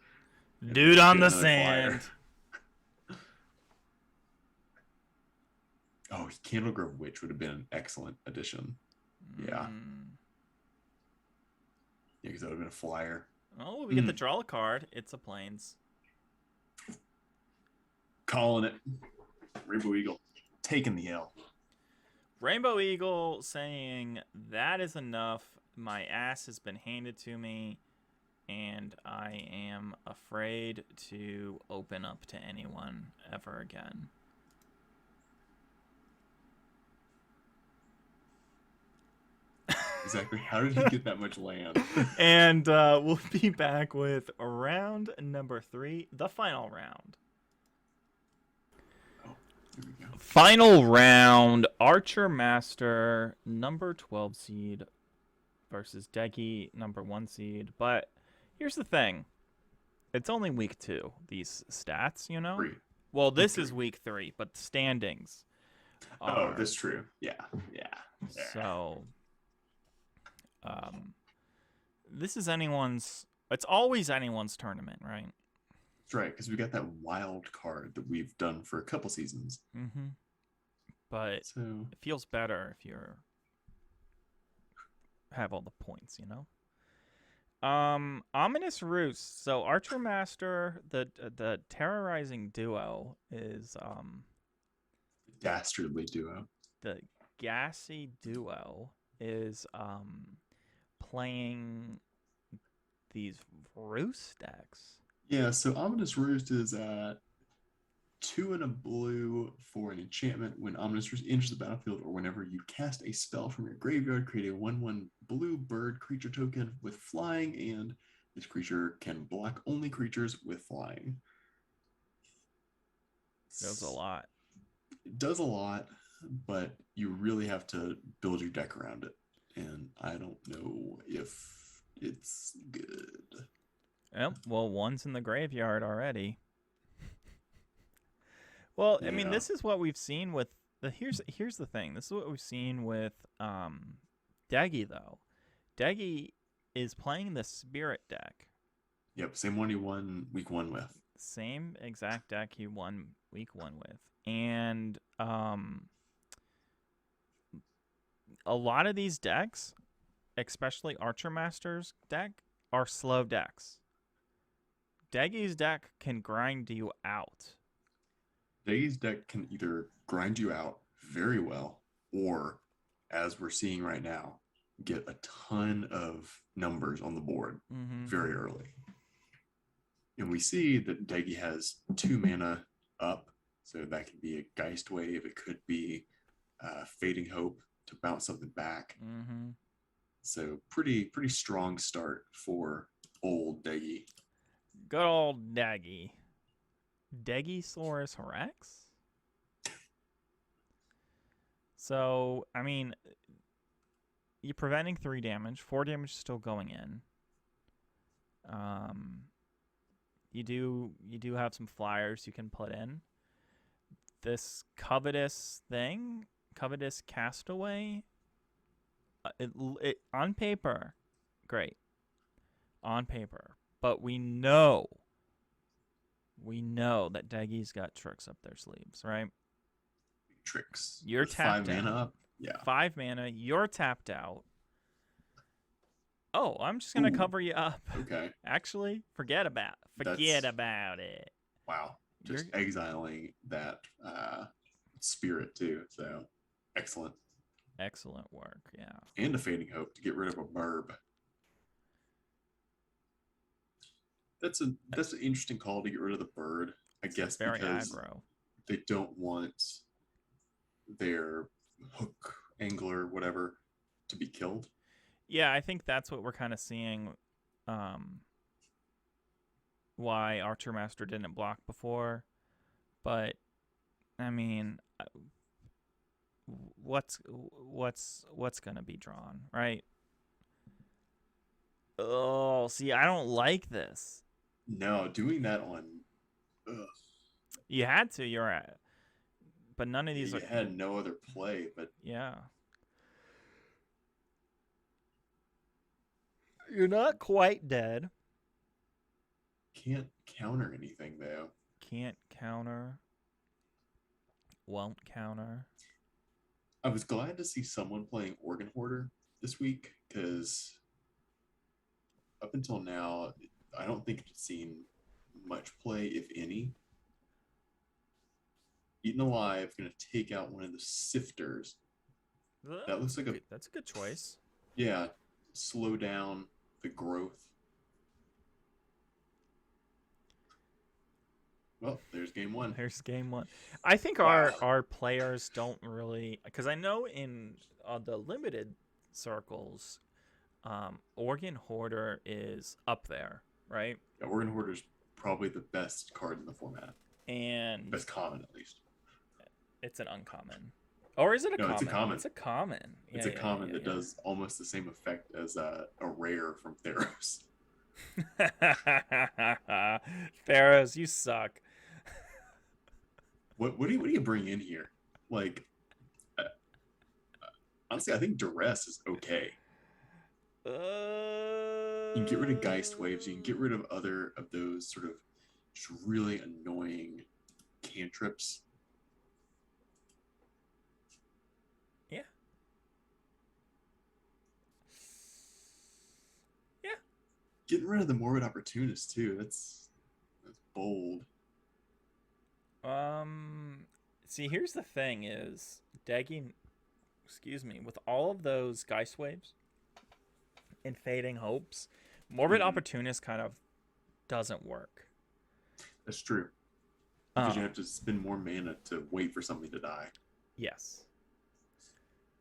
Dude on the sand. Oh, Candlegrove Witch would have been an excellent addition. Yeah. Yeah, because that would have been a flyer. Oh, we get to draw a card. It's a Plains. Calling it. Rainbow Eagle taking the L. Rainbow Eagle saying, that is enough. My ass has been handed to me, and I am afraid to open up to anyone ever again. Exactly. How did he get that much land? And we'll be back with round number 3, the final round. Oh, here we go. Final round, Archermaster, number 12 seed versus Deggy, number 1 seed. But here's the thing. It's only week 2, these stats, you know? 3. Well, this is week 3, but the standings are... Oh, that's true. Yeah. So... this is it's always anyone's tournament, right? That's right, because we got that wild card that we've done for a couple seasons. But it feels better if you're have all the points, you know. Ominous Roost. So Archermaster, the terrorizing duo is Dastardly duo. the gassy duo is playing these Roost decks. Yeah, so Ominous Roost is 2 and a blue for an enchantment. When Ominous Roost enters the battlefield or whenever you cast a spell from your graveyard, create a 1/1 blue bird creature token with flying, and this creature can block only creatures with flying. Does a lot. It does a lot, but you really have to build your deck around it. And I don't know if it's good. Yep. Well, one's in the graveyard already. Well, I mean, this is what we've seen with the here's the thing. This is what we've seen with Deggy though. Deggy is playing the Spirit deck. Yep, same one he won week 1 with. Same exact deck he won week 1 with. And a lot of these decks, especially Archermaster's deck, are slow decks. Deggy's deck can grind you out. Deggy's deck can either grind you out very well, or, as we're seeing right now, get a ton of numbers on the board very early. And we see that Deggy has 2 mana up, so that could be a Geist Wave. It could be Fading Hope to bounce something back. So pretty strong start for old Deggy. Good old Deggy. Deggysaurus Rex? So, I mean, you're preventing 3 damage. 4 damage is still going in. You do have some flyers you can put in. This Covetous thing, Covetous Castaway, it on paper, great. On paper. But we know that Deggy's got tricks up their sleeves, right? Tricks. You're with tapped 5 mana out. up. Yeah. 5 mana. You're tapped out. Oh, I'm just gonna cover you up. Okay. Actually, forget about it. Wow. Just exiling that spirit too. So excellent. Excellent work. Yeah. And a Fading Hope to get rid of a burb. That's an interesting call to get rid of the bird. I guess very because aggro. They don't want their hook, angler, whatever, to be killed. Yeah, I think that's what we're kind of seeing. Why Archermaster didn't block before, but I mean, what's gonna be drawn, right? Oh, see, I don't like this. No, doing that on. You had to. You're at, but none of these. You had no other play, but yeah. You're not quite dead. Can't counter anything though. Can't counter. Won't counter. I was glad to see someone playing Organ Hoarder this week because up until now, I don't think it's seen much play, if any. Eaten Alive going to take out one of the sifters. That looks like that's a good choice. Yeah, slow down the growth. Well, there's game 1. There's game 1. I think our players don't really, because I know in the limited circles, Organ Hoarder is up there, right? Yeah, Organ Hoarder's probably the best card in the format. And best common, at least. It's an uncommon. Or is it a common? It's a common. It's a common. It's a common that does almost the same effect as a rare from Theros. Theros, you suck. What do you bring in here? Like, honestly, I think Duress is okay. You can get rid of Geist Waves. You can get rid of other of those sort of just really annoying cantrips. Yeah. Getting rid of the morbid opportunist too. That's bold. See, here's the thing: is Deggy, excuse me, with all of those Geist Waves and Fading Hopes, Morbid Opportunist kind of doesn't work. That's true. Because you have to spend more mana to wait for something to die. Yes.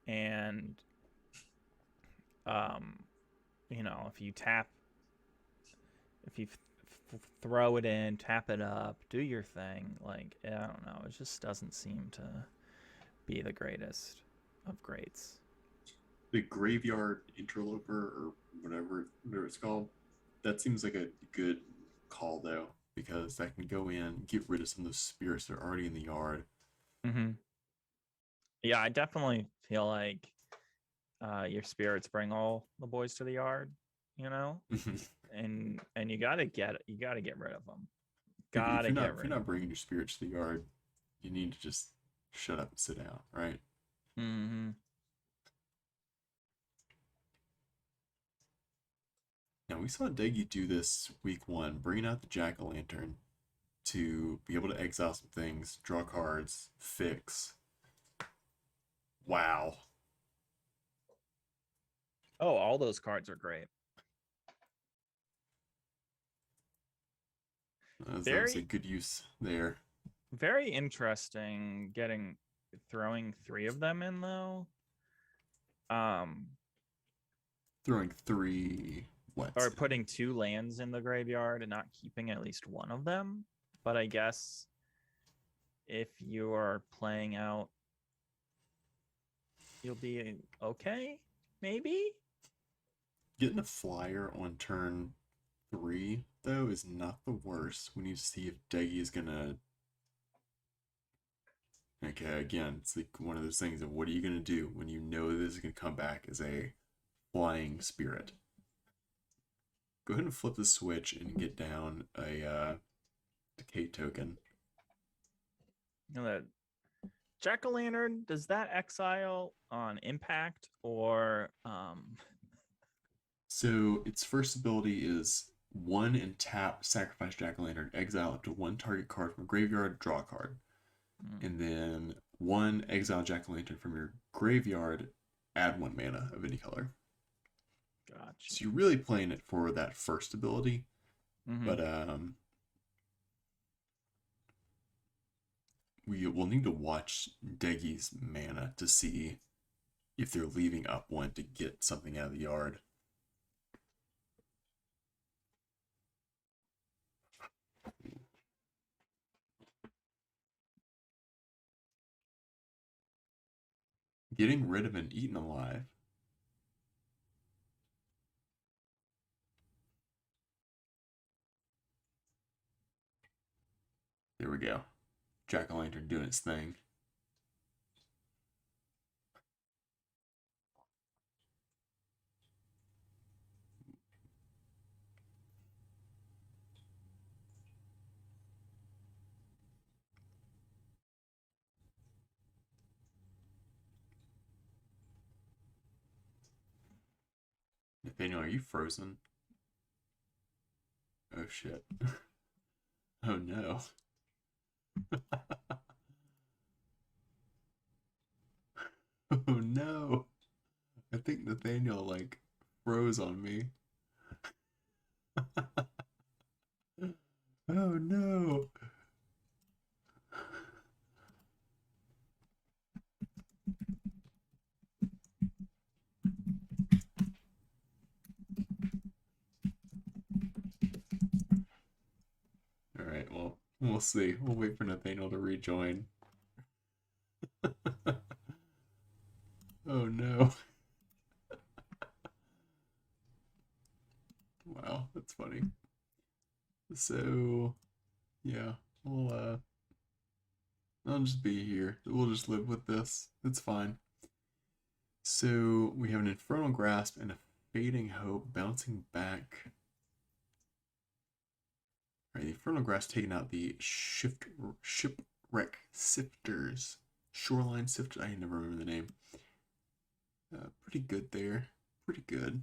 And, you know, if you throw it in, tap it up, do your thing, like, I don't know, it just doesn't seem to be the greatest of greats. The Graveyard Interloper, or whatever it's called, that seems like a good call, though, because that can go in, get rid of some of those spirits that are already in the yard. Yeah, I definitely feel like your spirits bring all the boys to the yard, you know, and you gotta get rid of them. If you're not bringing your spirits to the yard, you need to just shut up and sit down, right? Now, we saw Deggy do this week 1, bringing out the Jack-o'-lantern to be able to exile some things, draw cards, fix. Wow. Oh, all those cards are great. That was a good use there. Very interesting throwing 3 of them in, though. Throwing 3 what? Or putting 2 lands in the graveyard and not keeping at least one of them. But I guess if you're playing out, you'll be okay, maybe? Getting a flyer on turn 3, though, is not the worst. We need to see if Deggy is gonna... Okay, again, it's like one of those things of what are you gonna do when you know this is gonna come back as a flying spirit? Go ahead and flip the switch and get down a decay token. You know, that Jack-o'-lantern, does that exile on impact or So its first ability is 1 and tap, sacrifice Jack-o'-lantern, exile up to 1 target card from a graveyard, draw a card. And then 1, exile Jack-o'-lantern from your graveyard, add 1 mana of any color. Gotcha. So you're really playing it for that first ability. But we will need to watch Deggy's mana to see if they're leaving up 1 to get something out of the yard. Getting rid of an Eaten Alive. There we go. Jack-o'-lantern doing its thing. Nathaniel, are you frozen? Oh shit. Oh no. Oh no. I think Nathaniel like froze on me. Oh no. Alright, well, we'll see. We'll wait for Nathaniel to rejoin. Oh no. Wow, that's funny. So, yeah, I'll just be here. We'll just live with this. It's fine. So, we have an Infernal Grasp and a Fading Hope bouncing back. Alright, the Infernal Grasp taking out the Shipwreck Sifters. Shoreline Sifters. I never remember the name. Pretty good there. Pretty good.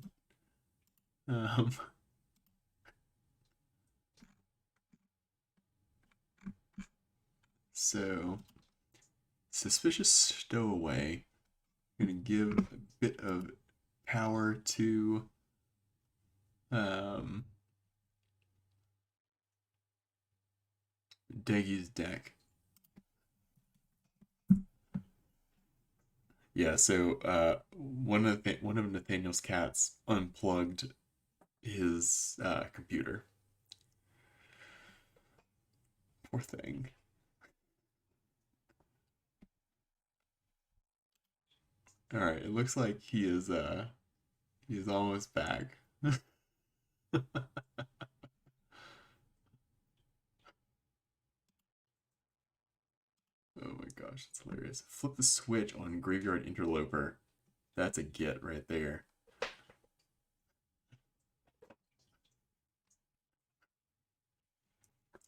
So, suspicious stowaway. I'm gonna give a bit of power to Deggy's deck. Yeah, so one of Nathaniel's cats unplugged his computer. Poor thing. All right, it looks like he is almost back. Oh my gosh, it's hilarious. Flip the switch on Graveyard Interloper. That's a get right there.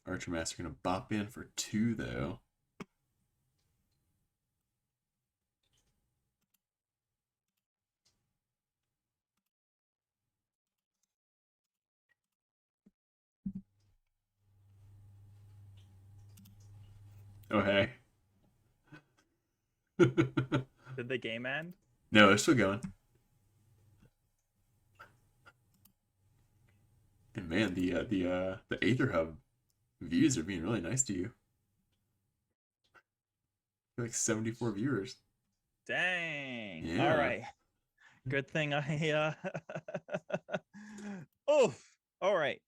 Archermaster gonna bop in for 2 though. Oh hey. Did the game end? No, it's still going. And man, the Aether Hub views are being really nice to you. Like 74 viewers. Dang. Yeah. All right. Good thing I Oh, all right.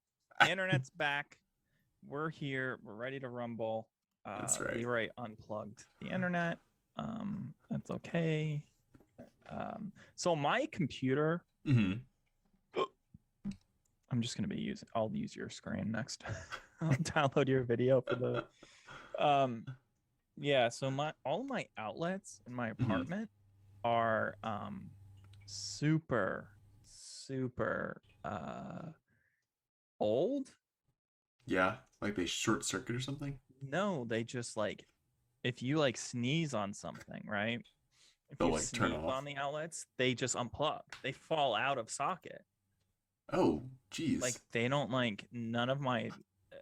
Internet's back. We're here. We're ready to rumble. That's right. Leroy unplugged the internet. That's okay. So my computer. Mm-hmm. I'm just gonna be using. I'll use your screen next. I'll download your video for the. Yeah. So all my outlets in my apartment are super old. Yeah, like they short circuit or something. No, they just like if you like sneeze on something, right? If They'll you like turn sneeze off. on the outlets, they just unplug. They fall out of socket. Oh, geez. Like they don't like none of my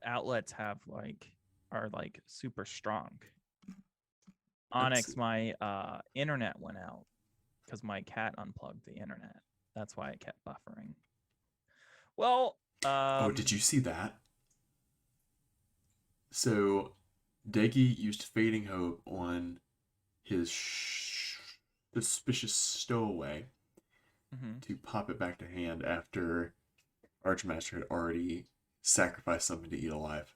outlets have like are like super strong. Onyx, my internet went out because my cat unplugged the internet. That's why it kept buffering. Well, oh, did you see that? So, Deggy used Fading Hope on his suspicious stowaway to pop it back to hand after Archermaster had already sacrificed something to eat alive.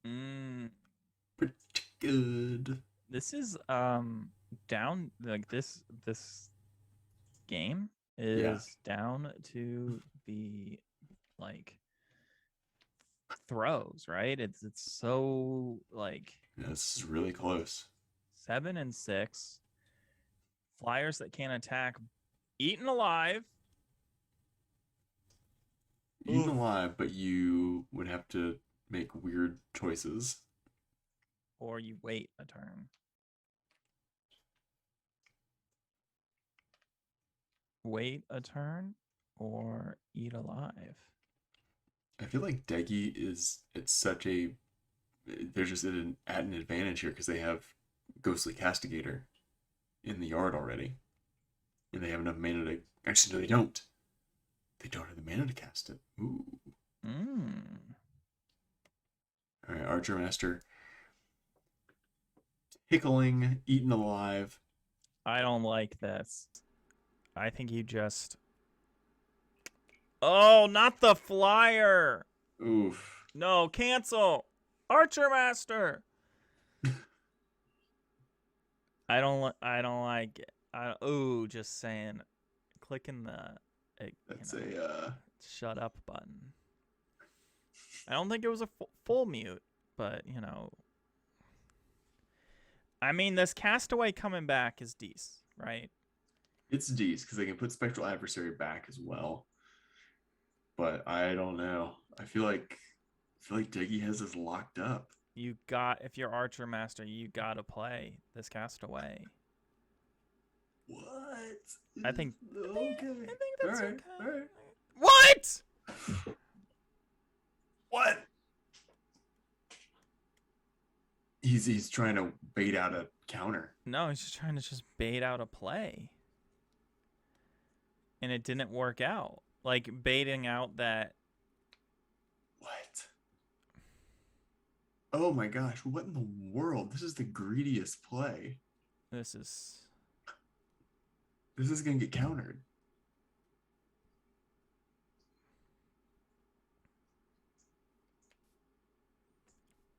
Pretty good. This is down like this game is down to the like throws, right? It's so like yeah, this is really close. 7 and 6 flyers that can't attack, eaten alive. Eaten alive, but you would have to make weird choices. Or you wait a turn. Wait a turn or eat alive. I feel like Deggy is at such a they're just at an advantage here because they have Ghostly Castigator in the yard already. And they have enough mana to actually no they don't. They don't have the mana to cast it. Ooh. Alright, Archermaster. Tickling, eaten alive. I don't like this. I think you just oh, not the flyer. Oof. No, cancel. Archermaster. I don't like it. Ooh, just saying. Clicking the That's shut up button. I don't think it was a full mute, but you know. I mean, this Castaway coming back is decent, right? It's D's because they can put Spectral Adversary back as well. But I don't know. I feel like Deggy has this locked up. If you're Archermaster, you gotta play this Castaway. What? I think okay. I think that's all right. okay. All right. What? What? he's trying to bait out a counter. No, he's just trying to just bait out a play. And it didn't work out. Like, baiting out that... What? Oh my gosh, what in the world? This is the greediest play. This is going to get countered.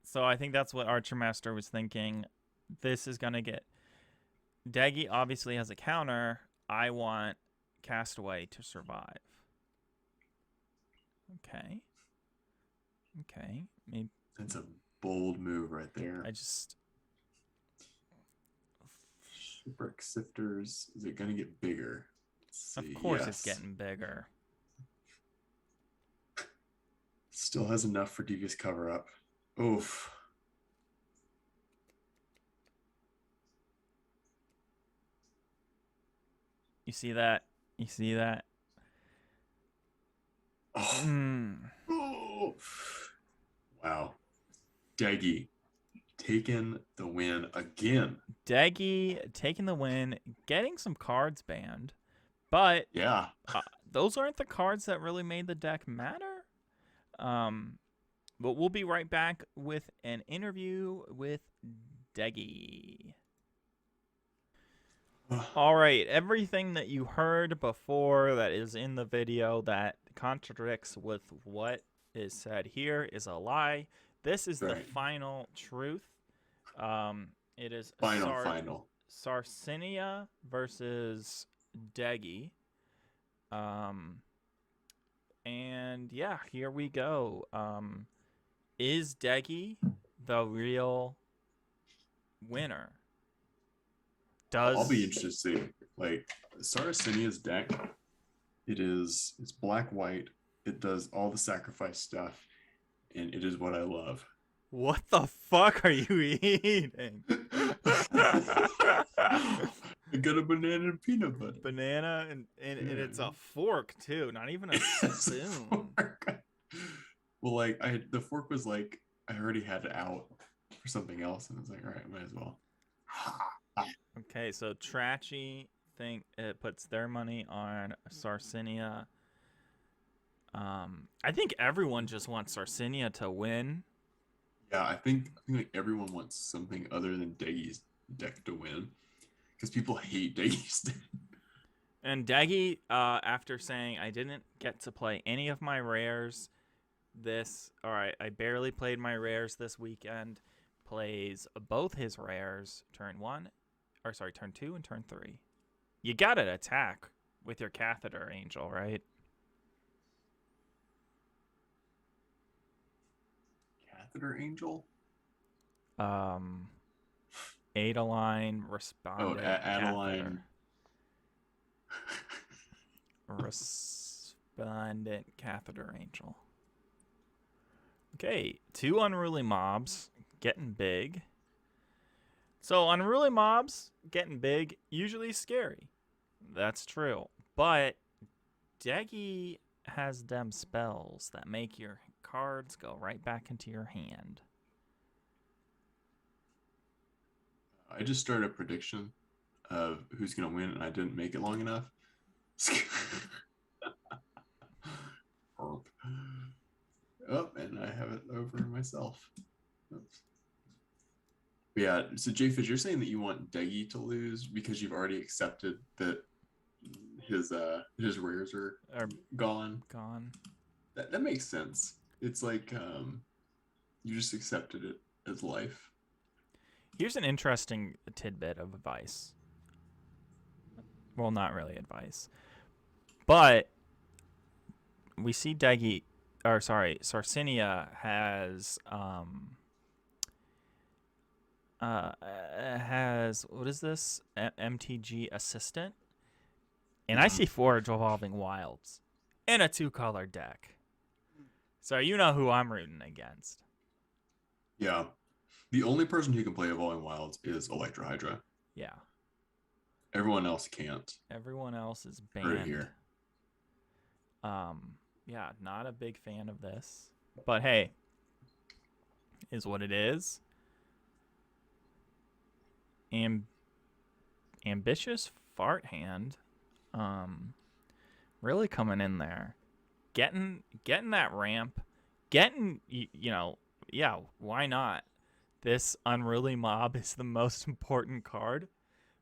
So I think that's what Archermaster was thinking. This is going to get... Deggy obviously has a counter. I want Castaway to survive. Okay. Okay. Maybe... That's a bold move right there. I just... Shipwreck Sifters. Is it going to get bigger? Of course it's getting bigger. Still has enough for Devious Cover-Up. Oof. You see that? You see that? Oh. Oh. Wow. Deggy taking the win again. Deggy taking the win, getting some cards banned. But yeah, those aren't the cards that really made the deck matter. But we'll be right back with an interview with Deggy. All right, everything that you heard before that is in the video that contradicts with what is said here is a lie. This is the final truth. It is final. Sarracenia versus Deggy. And yeah, here we go. Is Deggy the real winner? I'll be interested to see. Like, Sarracenia's deck, it's black-white. It does all the sacrifice stuff, and it is what I love. What the fuck are you eating? I got a banana and peanut butter. Banana and it's a fork too, not even a spoon. Well, like the fork was like I already had it out for something else, and I was like, all right, might as well. Okay, so Trachy it puts their money on Sarracenia. I think everyone just wants Sarracenia to win. Yeah, I think like everyone wants something other than Deggy's deck to win, because people hate Deggy's deck. And Deggy, after saying I didn't get to play any of my rares I barely played my rares this weekend, plays both his rares turn 2 and turn 3. You gotta attack with your Catheter Angel, right? Catheter Angel? Adeline, Respondent, Adeline. Respondent, Catheter Angel. Okay, 2 Unruly Mobs getting big. So Unruly Mobs getting big, usually scary. That's true. But Deggy has them spells that make your cards go right back into your hand. I just started a prediction of who's going to win, and I didn't make it long enough. Oh, and I have it over myself. Oops. But yeah, so J-Fish, you're saying that you want Deggy to lose because you've already accepted that his rares are gone. That makes sense. It's like you just accepted it as life. Here's an interesting tidbit of advice. Well, not really advice. But we see Sarracenia has what is this? MTG Assistant. And I see Forge Evolving Wilds in a 2-color deck. So you know who I'm rooting against. Yeah. The only person who can play Evolving Wilds is Electro Hydra. Yeah. Everyone else can't. Everyone else is banned. Right here. Yeah, not a big fan of this. But hey, is what it is. ambitious fart hand. Really coming in there. Getting that ramp. Yeah, why not? This Unruly Mob is the most important card.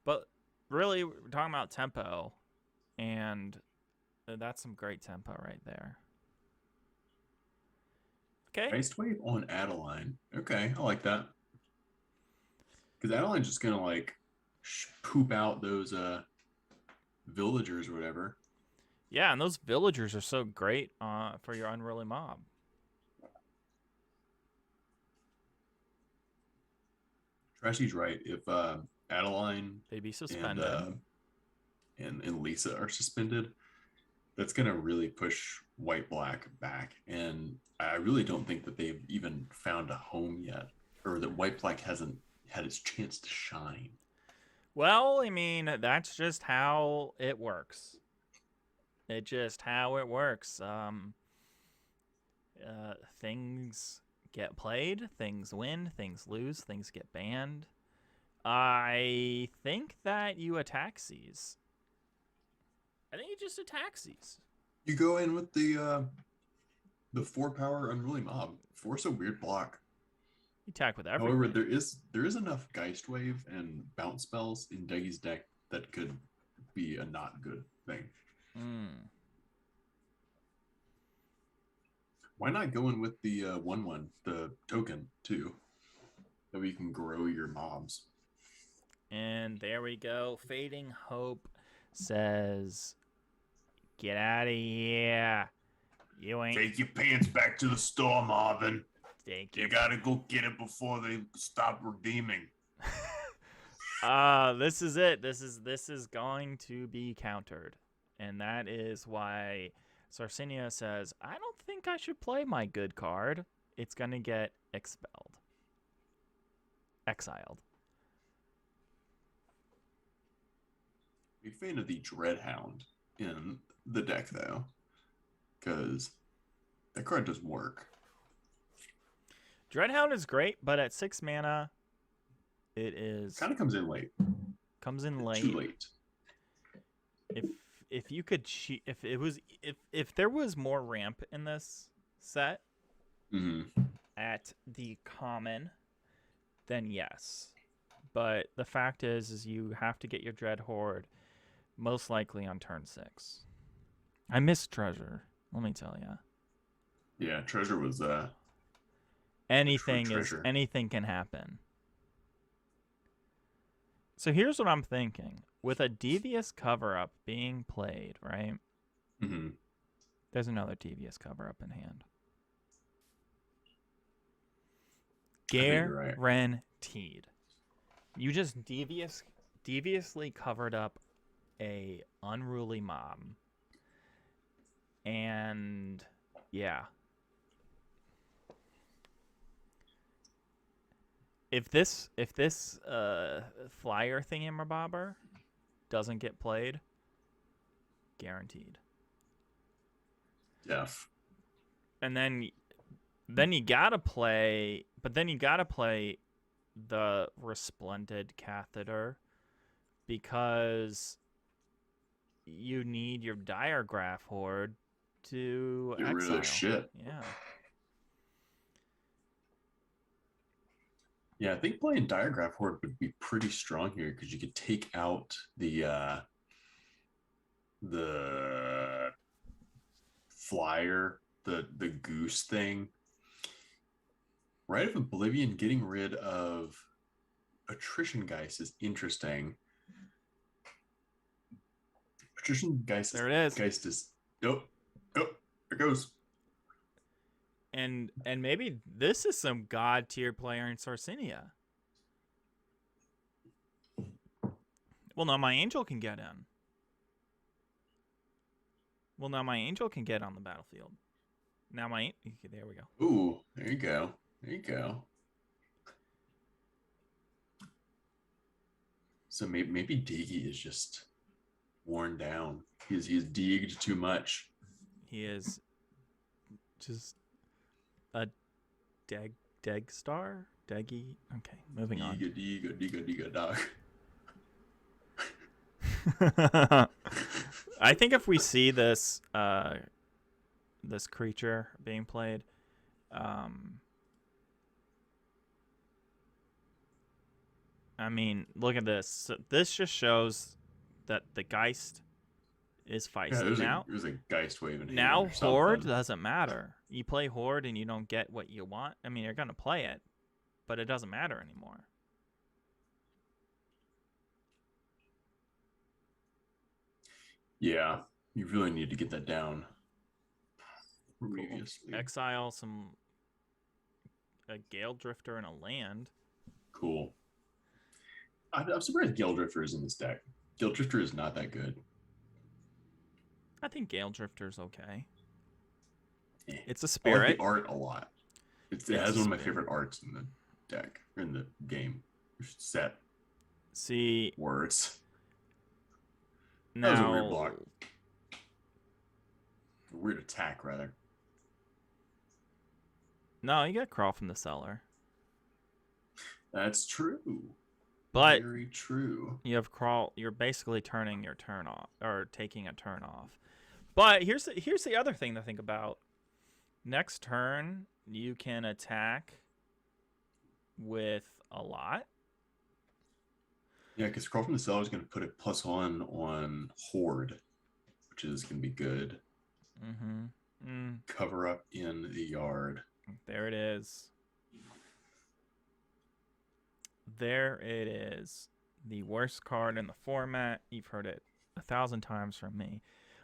But really, we're talking about tempo. And that's some great tempo right there. Okay. Iced Wave on Adeline. Okay, I like that. Because Adeline's just gonna like poop out those villagers or whatever. Yeah, and those villagers are so great for your Unruly Mob. Trashy's right. If Adeline They'd be suspended. And Lisa are suspended, that's gonna really push White Black back. And I really don't think that they've even found a home yet, or that White Black hasn't had its chance to shine. Well, I mean, that's just how it works. It's just how it works. Things get played, things win, things lose, things get banned. I think that you attack these. I think you just attack these. You go in with the 4-power Unruly Mob. Force a weird block. You attack with everything. However, there is enough Geist Wave and bounce spells in Deggy's deck that could be a not good thing. Why not go in with the 1/1, the token too? That way you can grow your mobs. And there we go. Fading Hope says, "Get out of here. You ain't." Take your pants back to the store, Marvin. You gotta go get it before they stop redeeming. This is it. This is going to be countered. And that is why Sarracenia says, I don't think I should play my good card. It's gonna get exiled. Big fan of the Dreadhound in the deck though, because that card does work. Dreadhound is great, but at 6 mana, it is kind of comes in late. Too late. If you could if there was more ramp in this set at the common, then yes. But the fact is you have to get your Dread Horde most likely on turn 6. I miss Treasure, let me tell you. Yeah, Treasure was anything can happen. So here's what I'm thinking. With a Devious Cover-Up being played, right? There's another Devious Cover-Up in hand. Guaranteed. You just deviously covered up a Unruly Mob. And yeah. If this flyer thingamabobber doesn't get played, guaranteed. Def. And then you gotta play, the Resplendent Catheter, because you need your Diregraph Horde to get rid of their shit. Yeah. Yeah, I think playing Diregraph Horde would be pretty strong here because you could take out the flyer, the goose thing. Right of Oblivion getting rid of Attrition Geist is interesting. Attrition Geist. There it is. Geist is. Oh, there it goes. And maybe this is some god tier player in Sarracenia. Well, now my angel can get in. Well, now my angel can get on the battlefield. Now there we go. Ooh, there you go. There you go. So maybe Deggy is just worn down. He's digged too much. He is just a Deg star. Deggy. Okay, moving on. Diga, dog. I think if we see this this creature being played, I mean, look at this. So this just shows that the Geist is feisty now. There's a Geist wave in here. Now Horde doesn't matter. You play Horde and you don't get what you want. I mean, you're gonna play it, but it doesn't matter anymore. Yeah, you really need to get that down. Previously. Cool. Exile a Gale Drifter and a land. Cool. I'm surprised Gale Drifter is in this deck. Gale Drifter is not that good. I think Gale Drifter's okay. Eh. It's a spirit. I like the art a lot. It has one of my favorite arts in the deck, or in the game. Set. See. Words. Now, that was a weird block. A weird attack, rather. No, you get Crawl from the Cellar. That's true. But very true. You have Crawl. You're basically turning your turn off, or taking a turn off. But here's the other thing to think about. Next turn, you can attack with a lot. Yeah, because Crawl from the Cellar is going to put a +1 on Horde, which is going to be good. Cover up in the yard. There it is. There it is. The worst card in the format. You've heard it 1,000 times from me.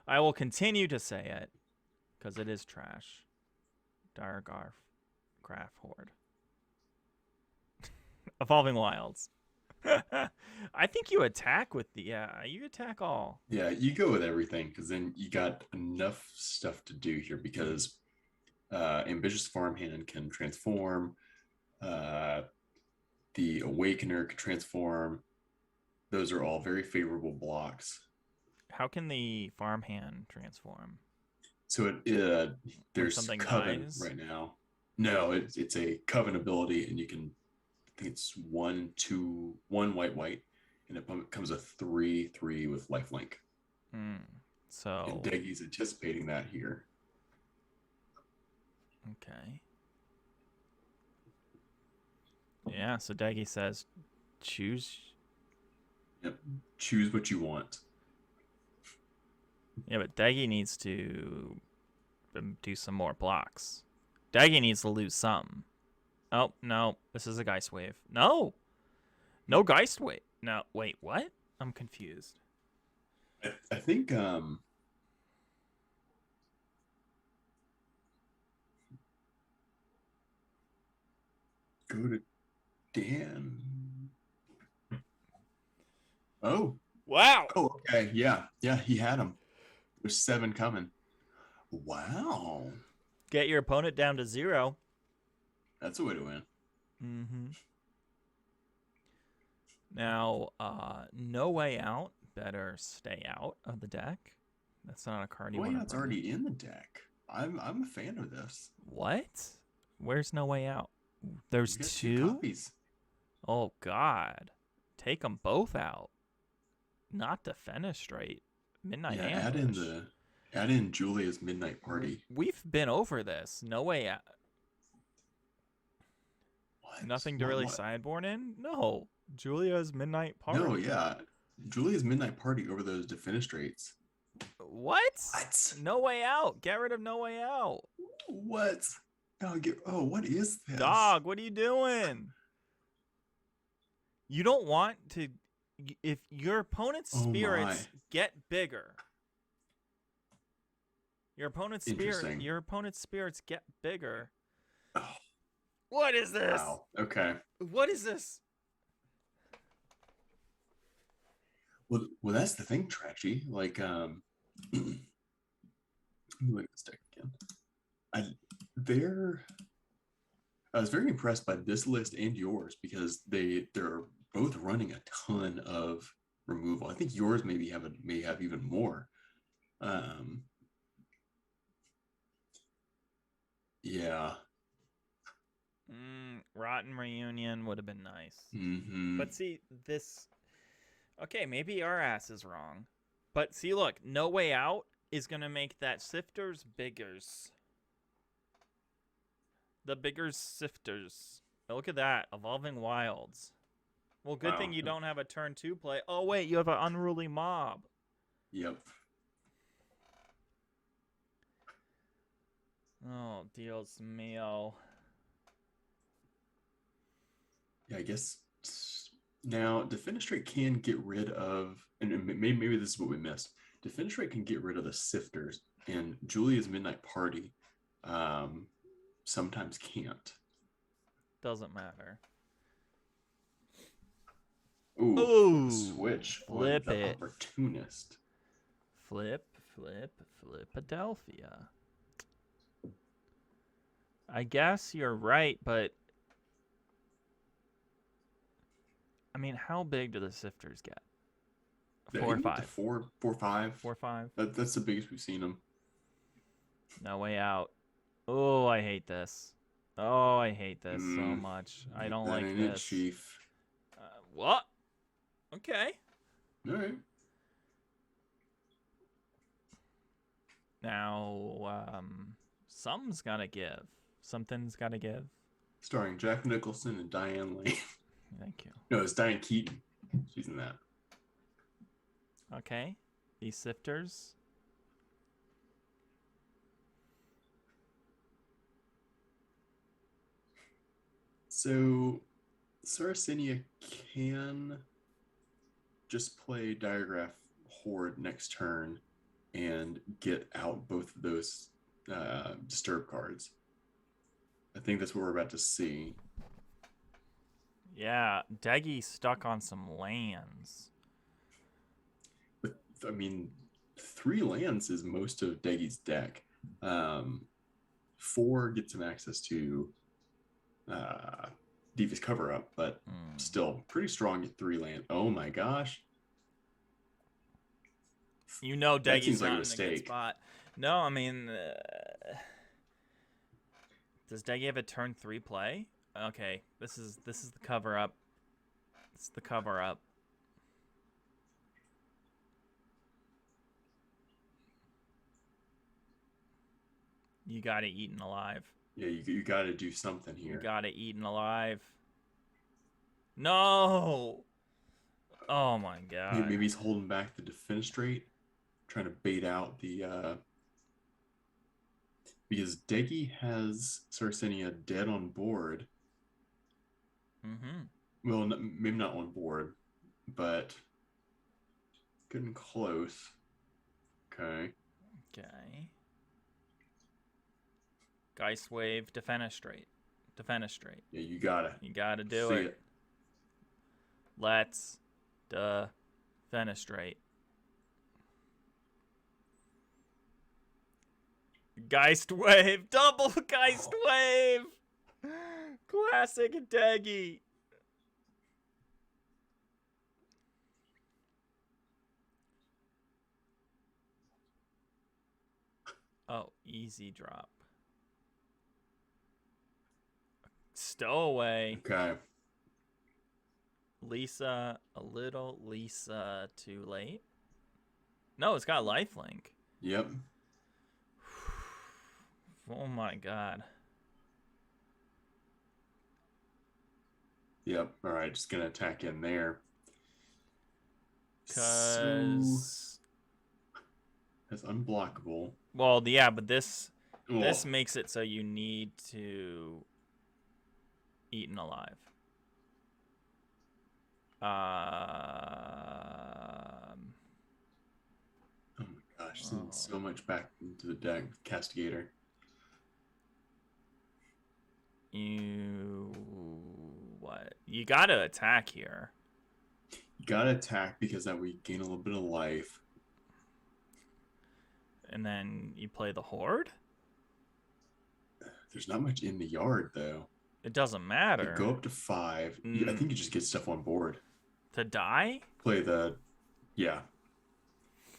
I will continue to say it because it is trash. Diregraph Horde. Evolving Wilds. I think you attack with the you attack all. Yeah, you go with everything because then you got enough stuff to do here because Ambitious Farmhand can transform. The Awakener can transform. Those are all very favorable blocks. How can the Farmhand transform? So there's Coven right now. No, it's a Coven ability, and you can. I think it's 1/2, 1 white, and it becomes a 3/3 with lifelink. So and Deggy's anticipating that here. Okay. Yeah, so Deggy says, choose. Yep, choose what you want. Yeah, but Deggy needs to do some more blocks. Deggy needs to lose some. Oh, no. This is a Geist Wave. No! No Geist Wave. No, wait, what? I'm confused. I think, go to Dan. Oh. Wow. Oh, okay. Yeah. Yeah, he had him. There's 7 coming. Wow. Get your opponent down to 0. That's a way to win. Now, No Way Out better stay out of the deck. That's not a card you want to Out's already in the deck. I'm a fan of this. What? Where's No Way Out? There's 2 copies. Oh, God. Take them both out. Not Defenestrate. Midnight Ambush. Add in Julia's Midnight Party. We've been over this. No Way Out. What? Nothing to really sideboard in? No. Julia's Midnight Party. No, yeah. Julia's Midnight Party over those Defenestrates. What? No Way Out. Get rid of No Way Out. What? What is this? Dog, what are you doing? You don't want to... If your opponent's spirits get bigger... Your opponent's spirits get bigger. Oh. What is this? Wow. Okay. What is this? Well, that's the thing, Trashy. Like, let me look at this deck again. I was very impressed by this list and yours because they're both running a ton of removal. I think yours may have even more. Yeah. Latin reunion would have been nice. Mm-hmm. But see, this... Okay, maybe our ass is wrong. But see, look, No Way Out is going to make that Sifters biggers. The bigger Sifters. Look at that. Evolving Wilds. Well, good thing you don't have a turn 2 play. Oh, wait, you have an Unruly Mob. Yep. Oh, Dios mío. Yeah, I guess now Defenestrate can get rid of, and maybe this is what we missed. Defenestrate can get rid of the Sifters, and Julia's Midnight Party sometimes can't. Doesn't matter. Ooh, switch. Flip the it. Opportunist. Flipadelphia. I guess you're right, but I mean, how big do the Sifters get? 4 or 5? 4, 5. 4, 5. That's the biggest we've seen them. No Way Out. Oh, I hate this. Oh, I hate this so much. I don't like ain't this. It, Chief. What? Okay. All right. Now, something's gotta give. Something's gotta give. Starring Jack Nicholson and Diane Lane. Thank you. No, it's Diane Keaton. She's in that. Okay. These Sifters. So, Sarracenia can just play Diagraph Horde next turn and get out both of those disturb cards. I think that's what we're about to see. Yeah, Deggy stuck on some lands. But, I mean, 3 lands is most of Deggy's deck. 4 gets him access to Diva's Cover Up, but still pretty strong at 3 land. Oh my gosh. You know Deggy's like not a in a good spot. No, I mean... does Deggy have a turn 3 play? Okay, this is the cover up. It's the cover up. You got it eaten alive. Yeah, you got to do something here. You got it eaten alive. No! Oh my god. Maybe he's holding back the Defenestrate, trying to bait out the... Because Deggy has Sarracenia dead on board. Mm-hmm. Well, maybe not on board, but getting close. Okay. Okay. Geist Wave, Defenestrate. Defenestrate. Yeah, you gotta. You gotta do it. Let's defenestrate. Geist Wave! Double Geist Wave! Classic Deggy! Oh, easy drop. Stowaway. Okay. Lisa, a little Lisa too late. No, it's got lifelink. Yep. Oh my god. Yep. All right, just gonna attack in there. Cause that's unblockable. well, yeah, but this makes it so you need to eaten alive. Oh my gosh, sending so much back into the deck with Castigator. What? You gotta attack here. You gotta attack because that way you gain a little bit of life. And then you play the Horde? There's not much in the yard, though. It doesn't matter. You go up to 5. I think you just get stuff on board. To die? Play the... Yeah.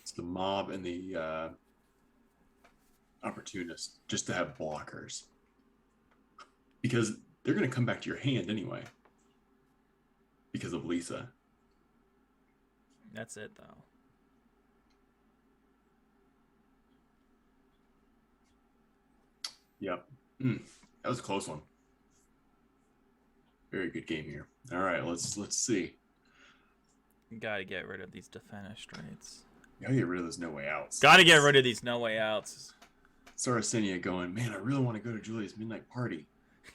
It's the mob and the opportunist, just to have blockers. Because they're going to come back to your hand anyway because of Lisa. That's it, though. Yep. That was a close one. Very good game here. All right, let's see. You gotta get rid of these defenestrates. Gotta get rid of those no way outs. Gotta get rid of these no way outs. Sarracenia going, man, I really want to go to Julia's midnight party.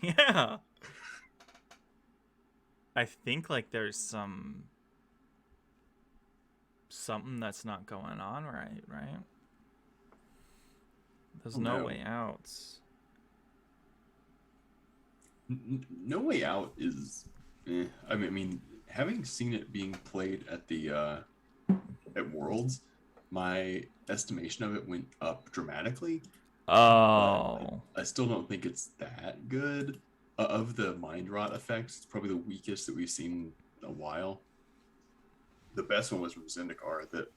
Yeah. I think like there's something that's not going on right? There's no way outs. No way out is, I mean, having seen it being played at the at Worlds, my estimation of it went up dramatically. Oh. I still don't think it's that good. Of the mind rot effects, it's probably the weakest that we've seen in a while. The best one was from Zendikar that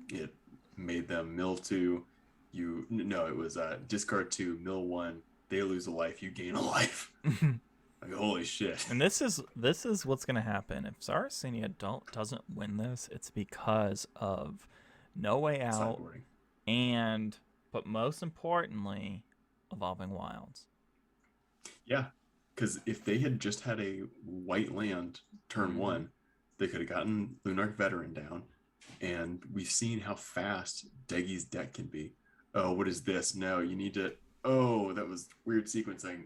it made them mill 2. It was discard 2, mill 1. They lose a life, you gain a life. Like, holy shit. And this is what's gonna happen if Sarracenia doesn't win this. It's because of no way out, Sideboarding. but most importantly, Evolving Wilds. Yeah, because if they had just had a white land turn 1, they could have gotten Lunarch Veteran down, and we've seen how fast Deggy's deck can be. Oh, what is this? No, you need to. Oh, that was weird sequencing.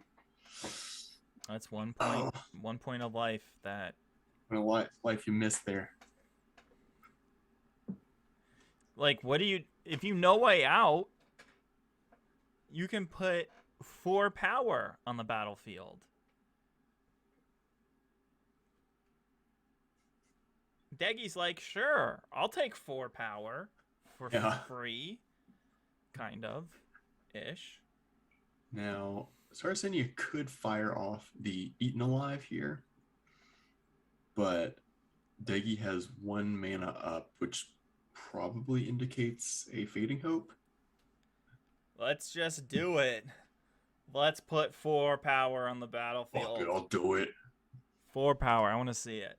That's 1 point. 1 point of life that. What life you missed there? Like, what do you? If you no way out, you can put 4 power on the battlefield. Deggy's like, sure, I'll take 4 power for free, kind of, ish. Now, Sarracenia could fire off the Eaten Alive here, but Deggy has 1 mana up, which probably indicates a Fading Hope. Let's just do it. Let's put 4 power on the battlefield. Oh, I'll do it. 4 power. I want to see it.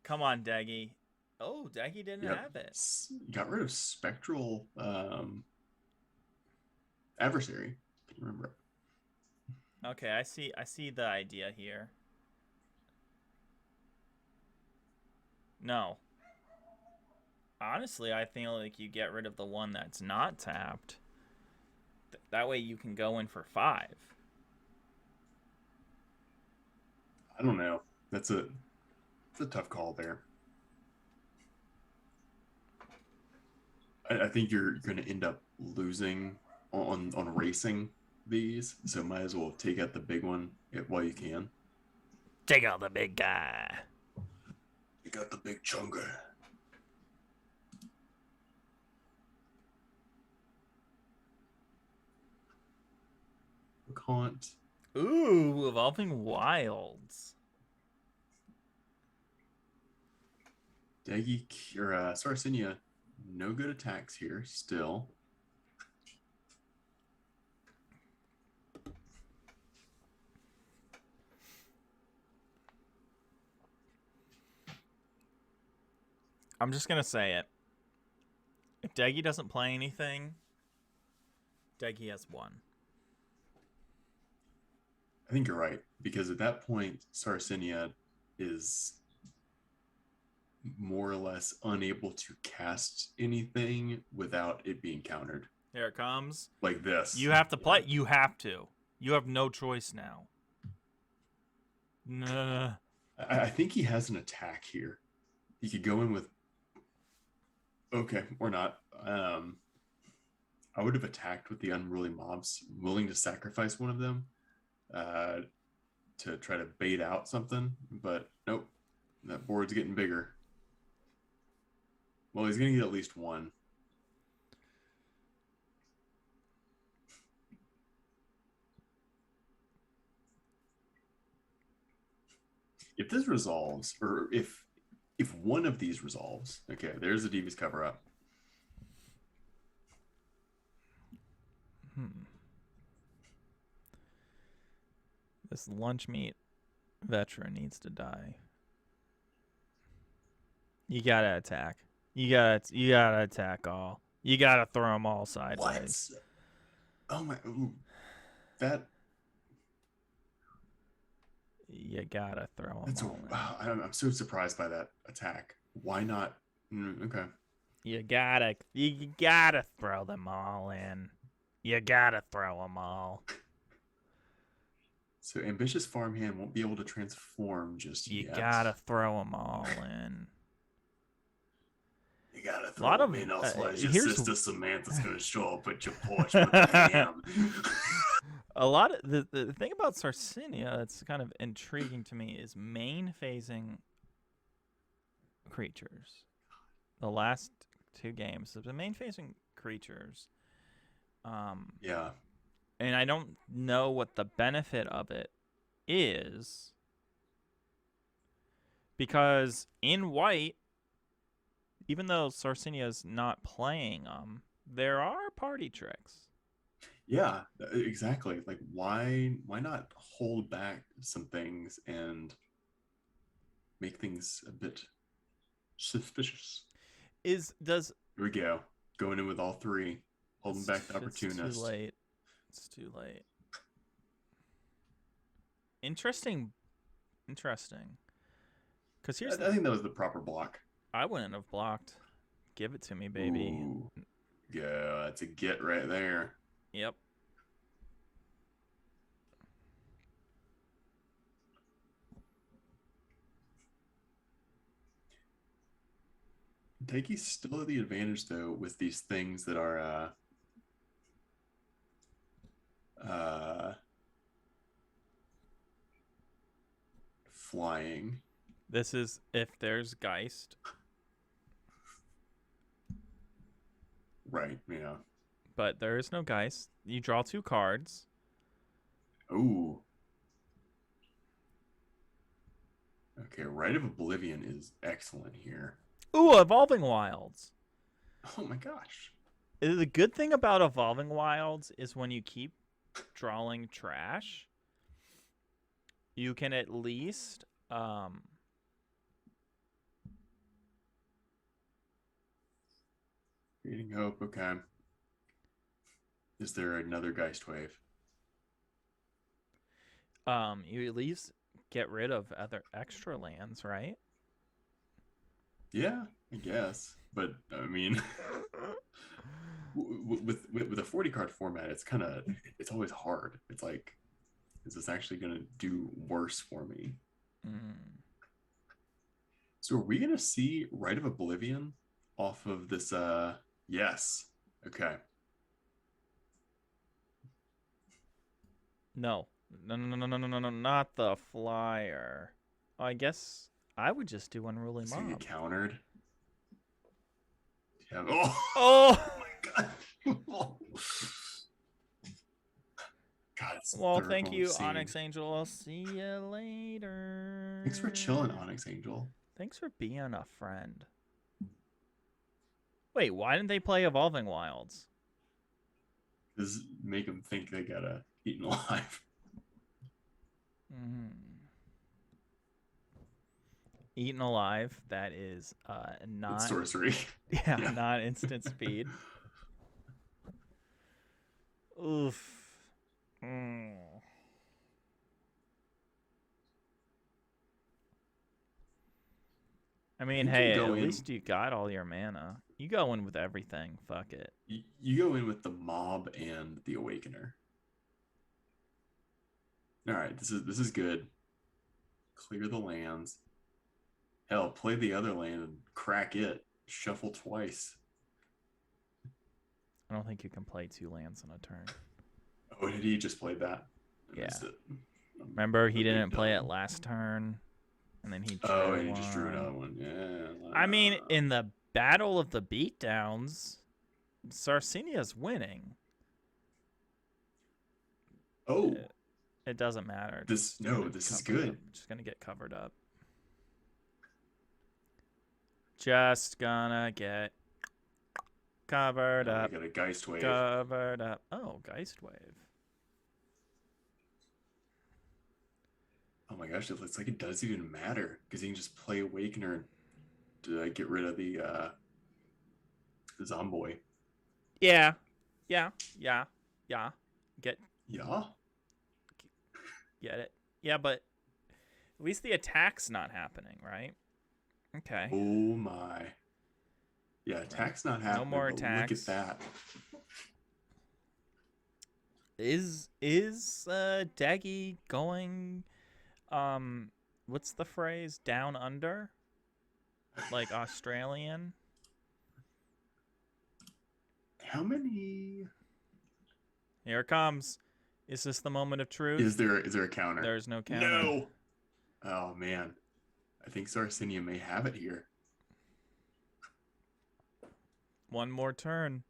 Come on, Deggy. Oh, Deggy didn't have it. Got rid of Spectral Adversary. Can you remember? Okay, I see the idea here. No. Honestly, I think like you get rid of the one that's not tapped. That way you can go in for 5. I don't know. It's a tough call there. I think you're going to end up losing on racing these, so might as well take out the big one while you can. Take out the big guy. You got the big chunker. Can't. Ooh, Evolving Wilds. Deggy or Sarracenia, no good attacks here still. I'm just gonna say it. If Deggy doesn't play anything, Deggy has 1. I think you're right, because at that point, Sarracenia is more or less unable to cast anything without it being countered. Here it comes. Like this. You have to play. You have to. You have no choice now. Nah. I think he has an attack here. He could go in with... Okay, or not. I would have attacked with the Unruly Mobs, willing to sacrifice one of them to try to bait out something, but nope. That board's getting bigger. Well, he's going to get at least 1. If this resolves, or if one of these resolves, okay, there's the Devious cover up. This lunch meat veteran needs to die. You gotta attack. You gotta attack all. You gotta throw them all sideways. What? Oh my! Ooh, that. You gotta throw them That's a. all in. Wow, I'm so surprised by that attack. Why not? Okay. You gotta throw them all in. You gotta throw them all. So ambitious farmhand won't be able to transform just You yet. gotta throw them all in. You gotta throw them in, otherwise your sister Samantha's gonna show up at your porch with the ham. A lot of the thing about Sarracenia that's kind of intriguing to me is main phasing creatures. The last 2 games, the main phasing creatures. Yeah. And I don't know what the benefit of it is, because in white, even though Sarracenia's not playing them, there are party tricks. Yeah, exactly. Like, why not hold back some things and make things a bit suspicious? Here we go, going in with all 3, holding back the opportunist. It's too late. It's too late. Interesting. Because here's I think that was the proper block. I wouldn't have blocked. Give it to me, baby. Ooh. Yeah, that's a get right there. Yep. Deggy's still at the advantage though with these things that are flying. This is if there's Geist. Right, yeah. But there is no Geist. You draw 2 cards. Ooh. Okay, Rite of Oblivion is excellent here. Ooh, Evolving Wilds. Oh my gosh. The good thing about Evolving Wilds is when you keep drawing trash, you can at least Creating Hope, okay. Is there another Geist Wave? you at least get rid of other extra lands, right? Yeah, I guess. But I mean, with a 40 card format, it's always hard. It's like, is this actually gonna do worse for me? So are we gonna see Rite of Oblivion off of this? Yes. Okay. No, not the flyer. Oh, I guess I would just do Unruly It's Mob. gonna get countered. Yeah. Oh my god. God, it's well, thank you, Onyx Angel. I'll see you later. Thanks for chilling, Onyx Angel. Thanks for being a friend. Wait, why didn't they play Evolving Wilds? Just make them think they gotta Eaten Alive. Eaten Alive, that is not it's sorcery. Yeah, not instant speed. Oof. I mean, hey, at least you got all your mana. You go in with everything. Fuck it. You go in with the Mob and the Awakener. All right, this is good. Clear the lands. Hell, play the other land and crack it. Shuffle twice. I don't think you can play 2 lands in a turn. Oh, did he just play that? Yeah. Remember, he didn't play it last turn, and then he drew he just drew another one. Yeah. I mean, in the Battle of the Beatdowns, Sarracenia's winning. Oh. It doesn't matter. This is good. Just gonna get covered up. Just gonna get covered up. I got a Geist Wave. Covered up. Oh, Geist Wave. Oh my gosh, it looks like it doesn't even matter because you can just play Awakener to get rid of the Zomboy. Yeah. Yeah. Yeah. Yeah. Get Yeah. it. Yeah, but at least the attack's not happening, right? Okay. Oh my. Yeah, attack's not happening. No more but attacks. Look at that. Is Deggy going what's the phrase? Down under? Like Australian? How many? Here it comes. Is this the moment of truth? Is there a counter? There's no counter. No. Oh man. I think Sarracenia may have it here. One more turn.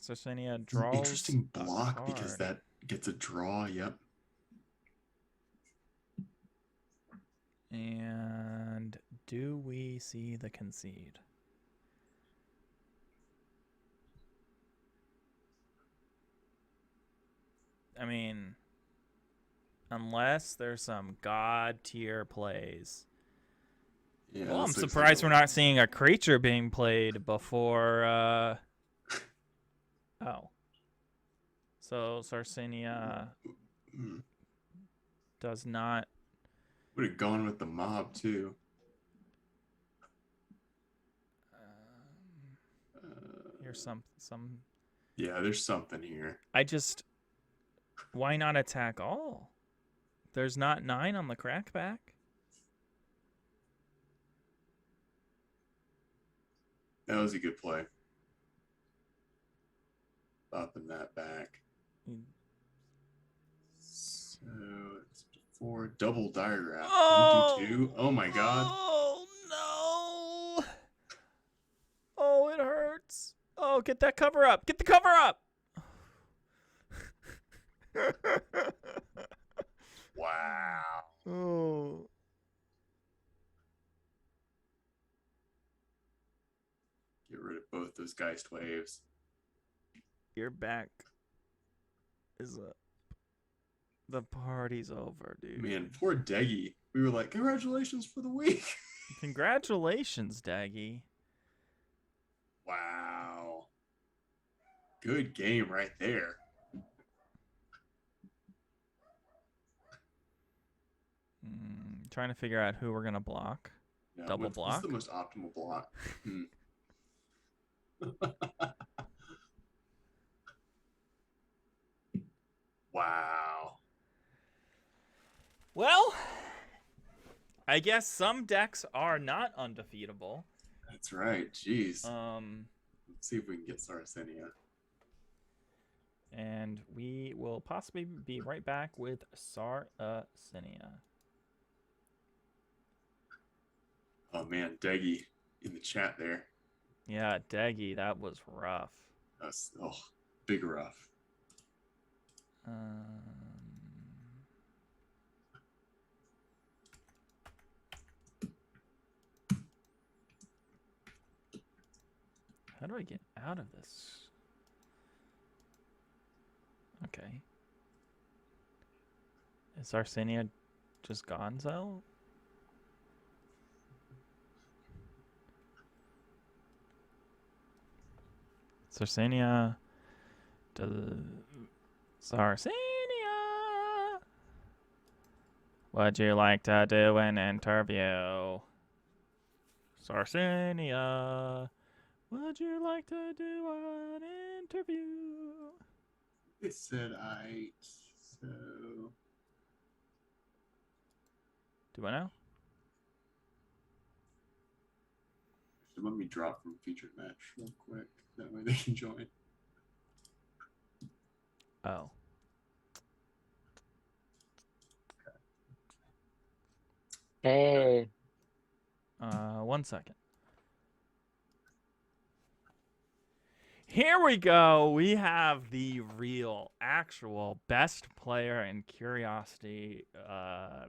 Sarracenia draws. Interesting block because that gets a draw. Yep. And do we see the concede? I mean, unless there's some god tier plays. Yeah, well, I'm surprised we're not seeing a creature being played before. Oh. So Sarracenia does not. Would have gone with the mob too. Here's some. Yeah, there's something here. Why not attack all? There's not 9 on the crackback. That was a good play. Popping that back. So it's 4 double diagraph. Oh! Can you do 2? Oh my god. Oh no! Oh, it hurts. Oh, get that cover up. Get the cover up. Wow. Oh. Get rid of both those Geist waves. Your back is up. The party's over, dude. Man, poor Deggy. We were like, congratulations for the week. Congratulations, Deggy. Wow. Good game right there. Trying to figure out who we're going to block. Yeah, Double block. What's the most optimal block? Wow. Well, I guess some decks are not undefeatable. That's right. Jeez. Let's see if we can get Sarracenia. And we will possibly be right back with Sarracenia. Oh man, Deggy in the chat there. Yeah, Deggy, that was rough. That's big rough. How do I get out of this? Okay. Is Sarracenia just gonzo? Sarracenia. Sarracenia. Would you like to do an interview? Sarracenia. Would you like to do an interview? They said so. Do I know? Let me drop from featured match real quick. That way they can join. Oh. Hey. 1 second. Here we go. We have the real, actual best player in Curiosity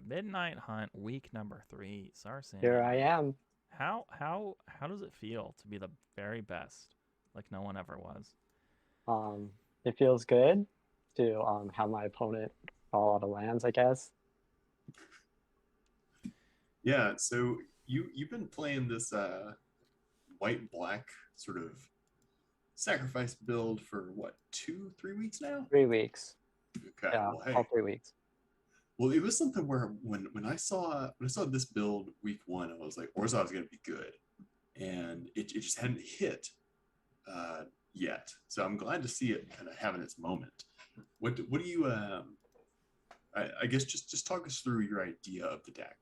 Midnight Hunt week number 3, Sarracenia. Here I am. How does it feel to be the very best, like no one ever was? It feels good to have my opponent draw a lot of lands, I guess. Yeah, so you've been playing this white black sort of sacrifice build for what, 2-3 weeks now? 3 weeks. Okay, Yeah, well, hey, all 3 weeks. well, it was something where when I saw this build week one, I was like, Orzhov's gonna be good, and it just hadn't hit yet. So I'm glad to see it kind of having its moment. What do you I guess just talk us through your idea of the deck.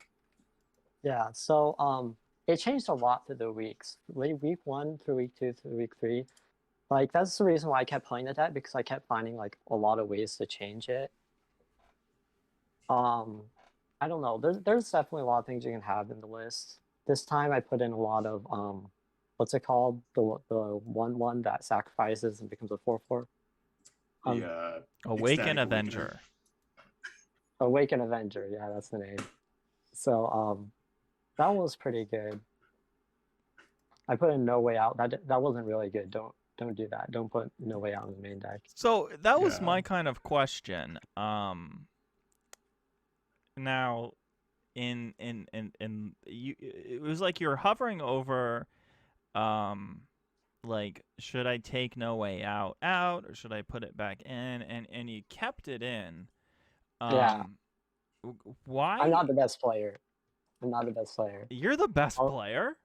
Yeah, so it changed a lot through the weeks. Week 1 through week 2 through week 3. Like that's the reason why I kept playing the deck, because I kept finding like a lot of ways to change it. I don't know. There's definitely a lot of things you can have in the list. This time I put in a lot of what's it called? The 1/1 that sacrifices and becomes a 4/4. The Awaken Ecstatic Awakener. Avenger. Awaken Avenger, yeah, that's the name. So that was pretty good. I put in No Way Out. That wasn't really good. Don't do that. Don't put No Way Out in the main deck. So that was Yeah. my kind of question. Now, in you, it was like you're hovering over, like, should I take No Way Out or should I put it back in? And you kept it in. Yeah. Why? I'm not the best player. I'm not the best player. You're the best Oh. player.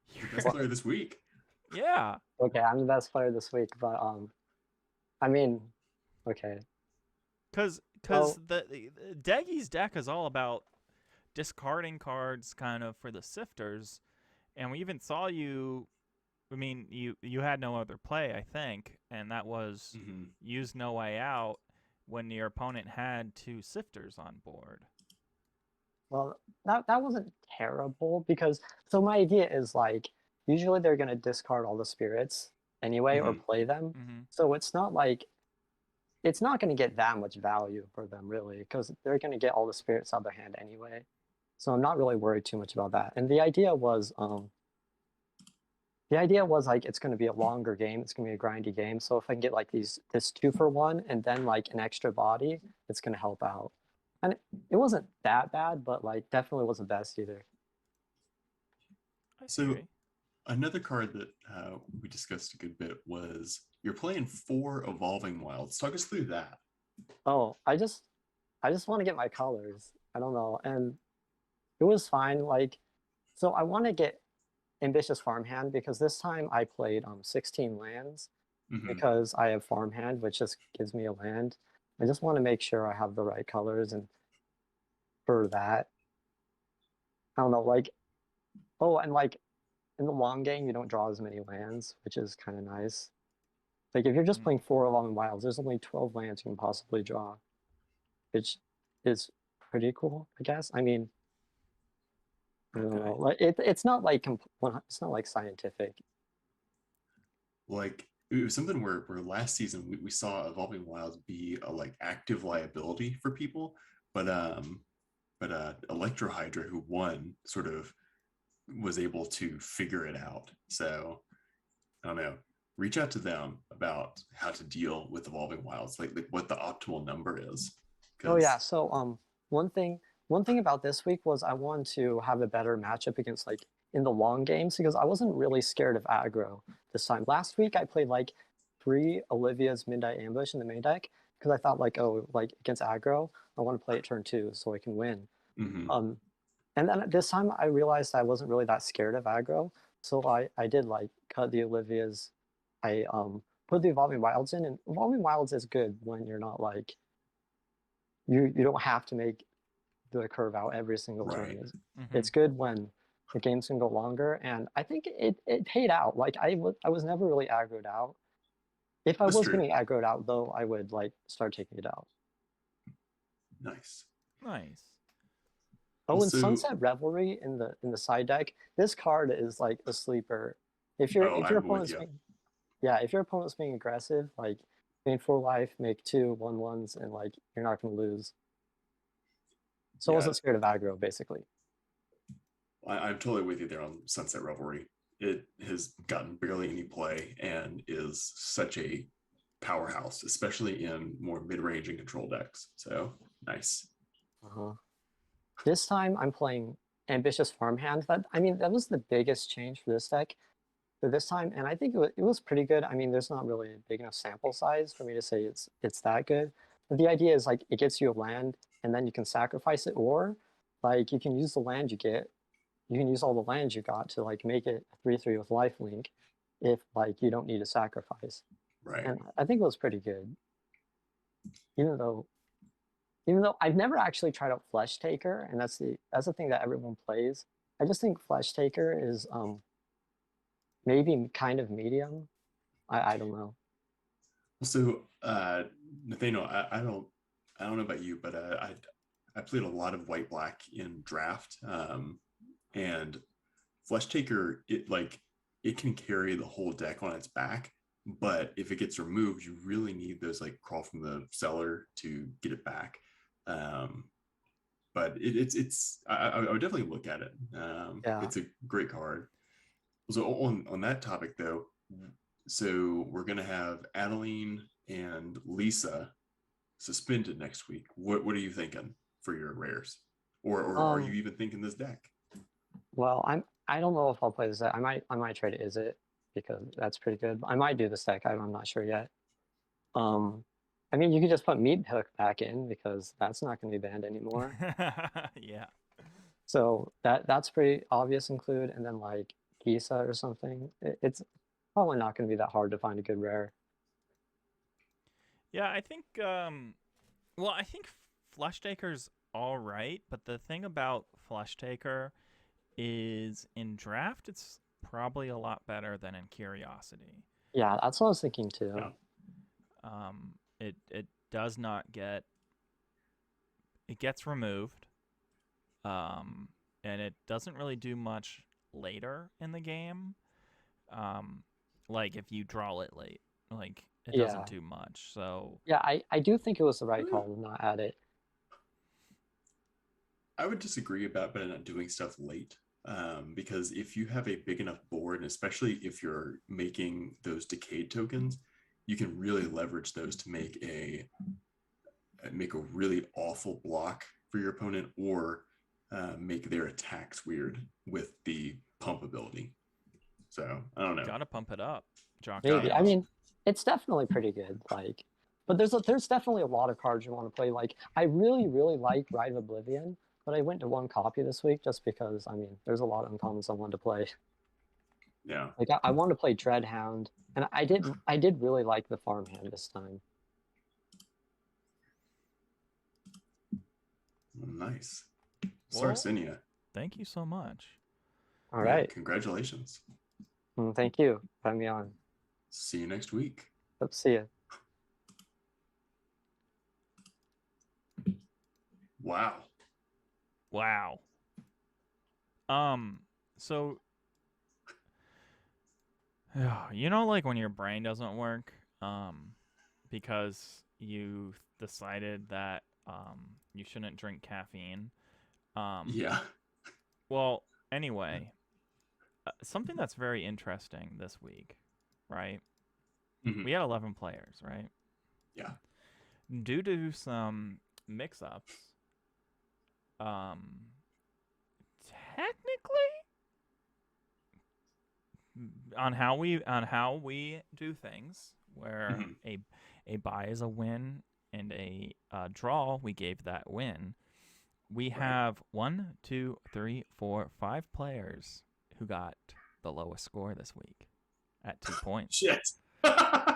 The best player this week. Yeah. Okay, I'm the best player this week, but I mean, okay. Because Well- the Deggy's deck is all about discarding cards kind of for the sifters, and we even saw you. I mean, you had no other play, I think, and that was use No Way Out when your opponent had 2 sifters on board. Well, that wasn't terrible, because so my idea is like usually they're gonna discard all the spirits anyway or play them. So it's not like it's not gonna get that much value for them really, because they're gonna get all the spirits out of their hand anyway. So I'm not really worried too much about that. And the idea was like it's gonna be a longer game. It's gonna be a grindy game. So if I can get like this 2-for-1 and then like an extra body, it's gonna help out. And it wasn't that bad, but like definitely wasn't best either. So another card that we discussed a good bit was you're playing 4 Evolving Wilds. Talk us through that. Oh, I just want to get my colors. I don't know, and it was fine. Like, so I want to get Ambitious Farmhand, because this time I played 16 lands because I have Farmhand, which just gives me a land. I just want to make sure I have the right colors, and for that, I don't know, like, oh, and like in the long game, you don't draw as many lands, which is kind of nice. Like if you're just playing 4 Evolving Wilds, there's only 12 lands you can possibly draw, which is pretty cool, I guess. I mean, I don't know. Like it's not like it's not like scientific. Like it was something where last season we saw Evolving Wilds be a like active liability for people, but Electro Hydra, who won, sort of was able to figure it out. So I don't know. Reach out to them about how to deal with Evolving Wilds, like what the optimal number is. Oh yeah. So one thing about this week was I wanted to have a better matchup against like in the long games, because I wasn't really scared of aggro this time. Last week I played like 3 Olivia's Midnight Ambush in the main deck because I thought like, oh, like against aggro, I want to play it turn 2 so I can win. And then this time I realized I wasn't really that scared of aggro, so I did like cut the Olivia's. I put the Evolving Wilds in, and Evolving Wilds is good when you're not like you don't have to make the curve out every single turn. It's good when the games can go longer, and I think it paid out. Like I was never really aggroed out. If I was getting aggroed out though, I would like start taking it out. Nice. Oh, and Sunset Revelry in the side deck, this card is like a sleeper. If your opponent's being aggressive, like gain 4 life, make 2 1/1s, and like you're not gonna lose. So I wasn't scared of aggro, basically. I'm totally with you there on Sunset Revelry. It has gotten barely any play and is such a powerhouse, especially in more mid-range and control decks. So nice. Uh-huh. This time I'm playing Ambitious Farmhand. That was the biggest change for this deck for this time, and I think it was pretty good. I mean, there's not really a big enough sample size for me to say it's that good. But the idea is like it gets you a land, and then you can sacrifice it, or like you can use the land you get. You can use all the lands you got to like make it a 3/3 with lifelink, if like you don't need a sacrifice. Right. And I think it was pretty good. Even though I've never actually tried out Flesh Taker, and that's the thing that everyone plays. I just think Flesh Taker is maybe kind of medium. I don't know. So Nathaniel, I don't know about you, but I played a lot of white black in draft, and Flesh Taker, it can carry the whole deck on its back, but if it gets removed, you really need those like crawl from the cellar to get it back. But I would definitely look at it. Yeah. It's a great card. So on that topic though, so we're gonna have Adeline and Lisa suspended next week. What are you thinking for your rares, or are you even thinking this deck? Well, I don't know if I'll play this deck. I might try to Is It, because that's pretty good. I might do this deck. I'm not sure yet. I mean, you could just put Meat Hook back in because that's not going to be banned anymore. Yeah. So that's pretty obvious include, and then like Gisa or something. It's probably not going to be that hard to find a good rare. Yeah, I think I think Flesh Taker's all right, but the thing about Flesh Taker is in draft it's probably a lot better than in Curiosity. Yeah, that's what I was thinking too. Yeah. It does not get, it gets removed, and it doesn't really do much later in the game. Like if you draw it late, like it doesn't do much. So yeah, I do think it was the right call to not add it. I would disagree about not doing stuff late, because if you have a big enough board, and especially if you're making those decayed tokens, you can really leverage those to make a really awful block for your opponent, or make their attacks weird with the pump ability. So I don't know. Gotta pump it up, Jock. Maybe. I mean, it's definitely pretty good. Like, but there's definitely a lot of cards you want to play. Like, I really like Rite of Oblivion, but I went to one copy this week just because, I mean, there's a lot of uncommons I wanted to play. Yeah. Like, I wanted to play Dreadhound, and I did really like the Farmhand this time. Nice. Well, Sarracenia. Thank you so much. All right. Congratulations. Thank you for having me on. See you next week. Hope to see you. Wow. So you know, like when your brain doesn't work, because you decided that you shouldn't drink caffeine. Yeah. Well, anyway, something that's very interesting this week, right? Mm-hmm. We had 11 players, right? Yeah. Due to some mix-ups, technically, on how we do things, where a bye is a win and a draw, we gave that win. We have 1, 2, 3, 4, 5 players who got the lowest score this week at 2 points. Shit.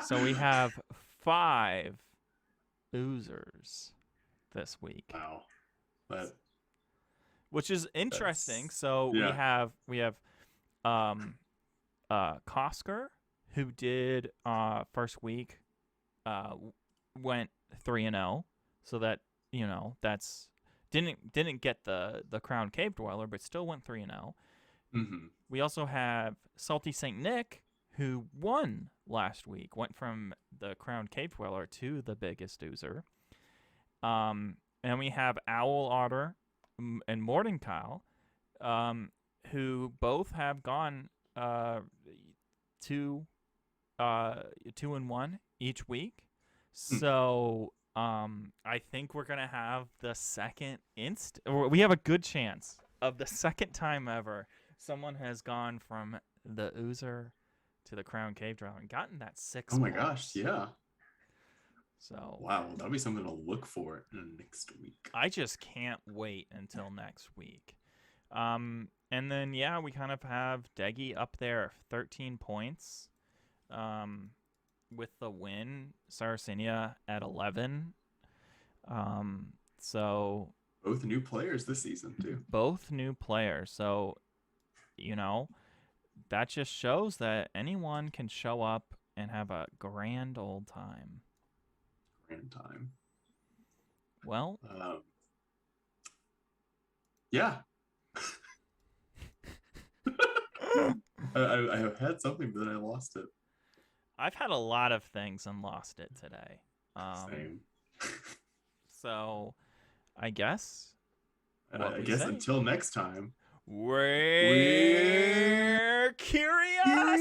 So we have 5 oozers this week. Wow. Which is interesting. So we have Kosker, who did first week, went 3-0. So that, you know, that's didn't get the Crown Cave Dweller, but still went 3-0. Mm-hmm. We also have Salty Saint Nick, who won last week, went from the Crown Cave Dweller to the biggest oozer. And we have Owl Otter and Mordenkail, who both have gone to 2-1 each week. So I think we're gonna have the second or we have a good chance of the second time ever someone has gone from the Oozer to the Crown Cave Dweller and gotten that 6 Oh my points. gosh, yeah. So Wow, that'll be something to look for in next week. I just can't wait until next week. And then yeah, we kind of have Deggy up there, 13 points. With the win, Sarracenia at 11. So both new players this season too. Both new players. So, that just shows that anyone can show up and have a grand old time. Well, yeah. I have had something, but then I lost it. I've had a lot of things and lost it today. Same. So, I guess. I guess until next time. We're curiosity.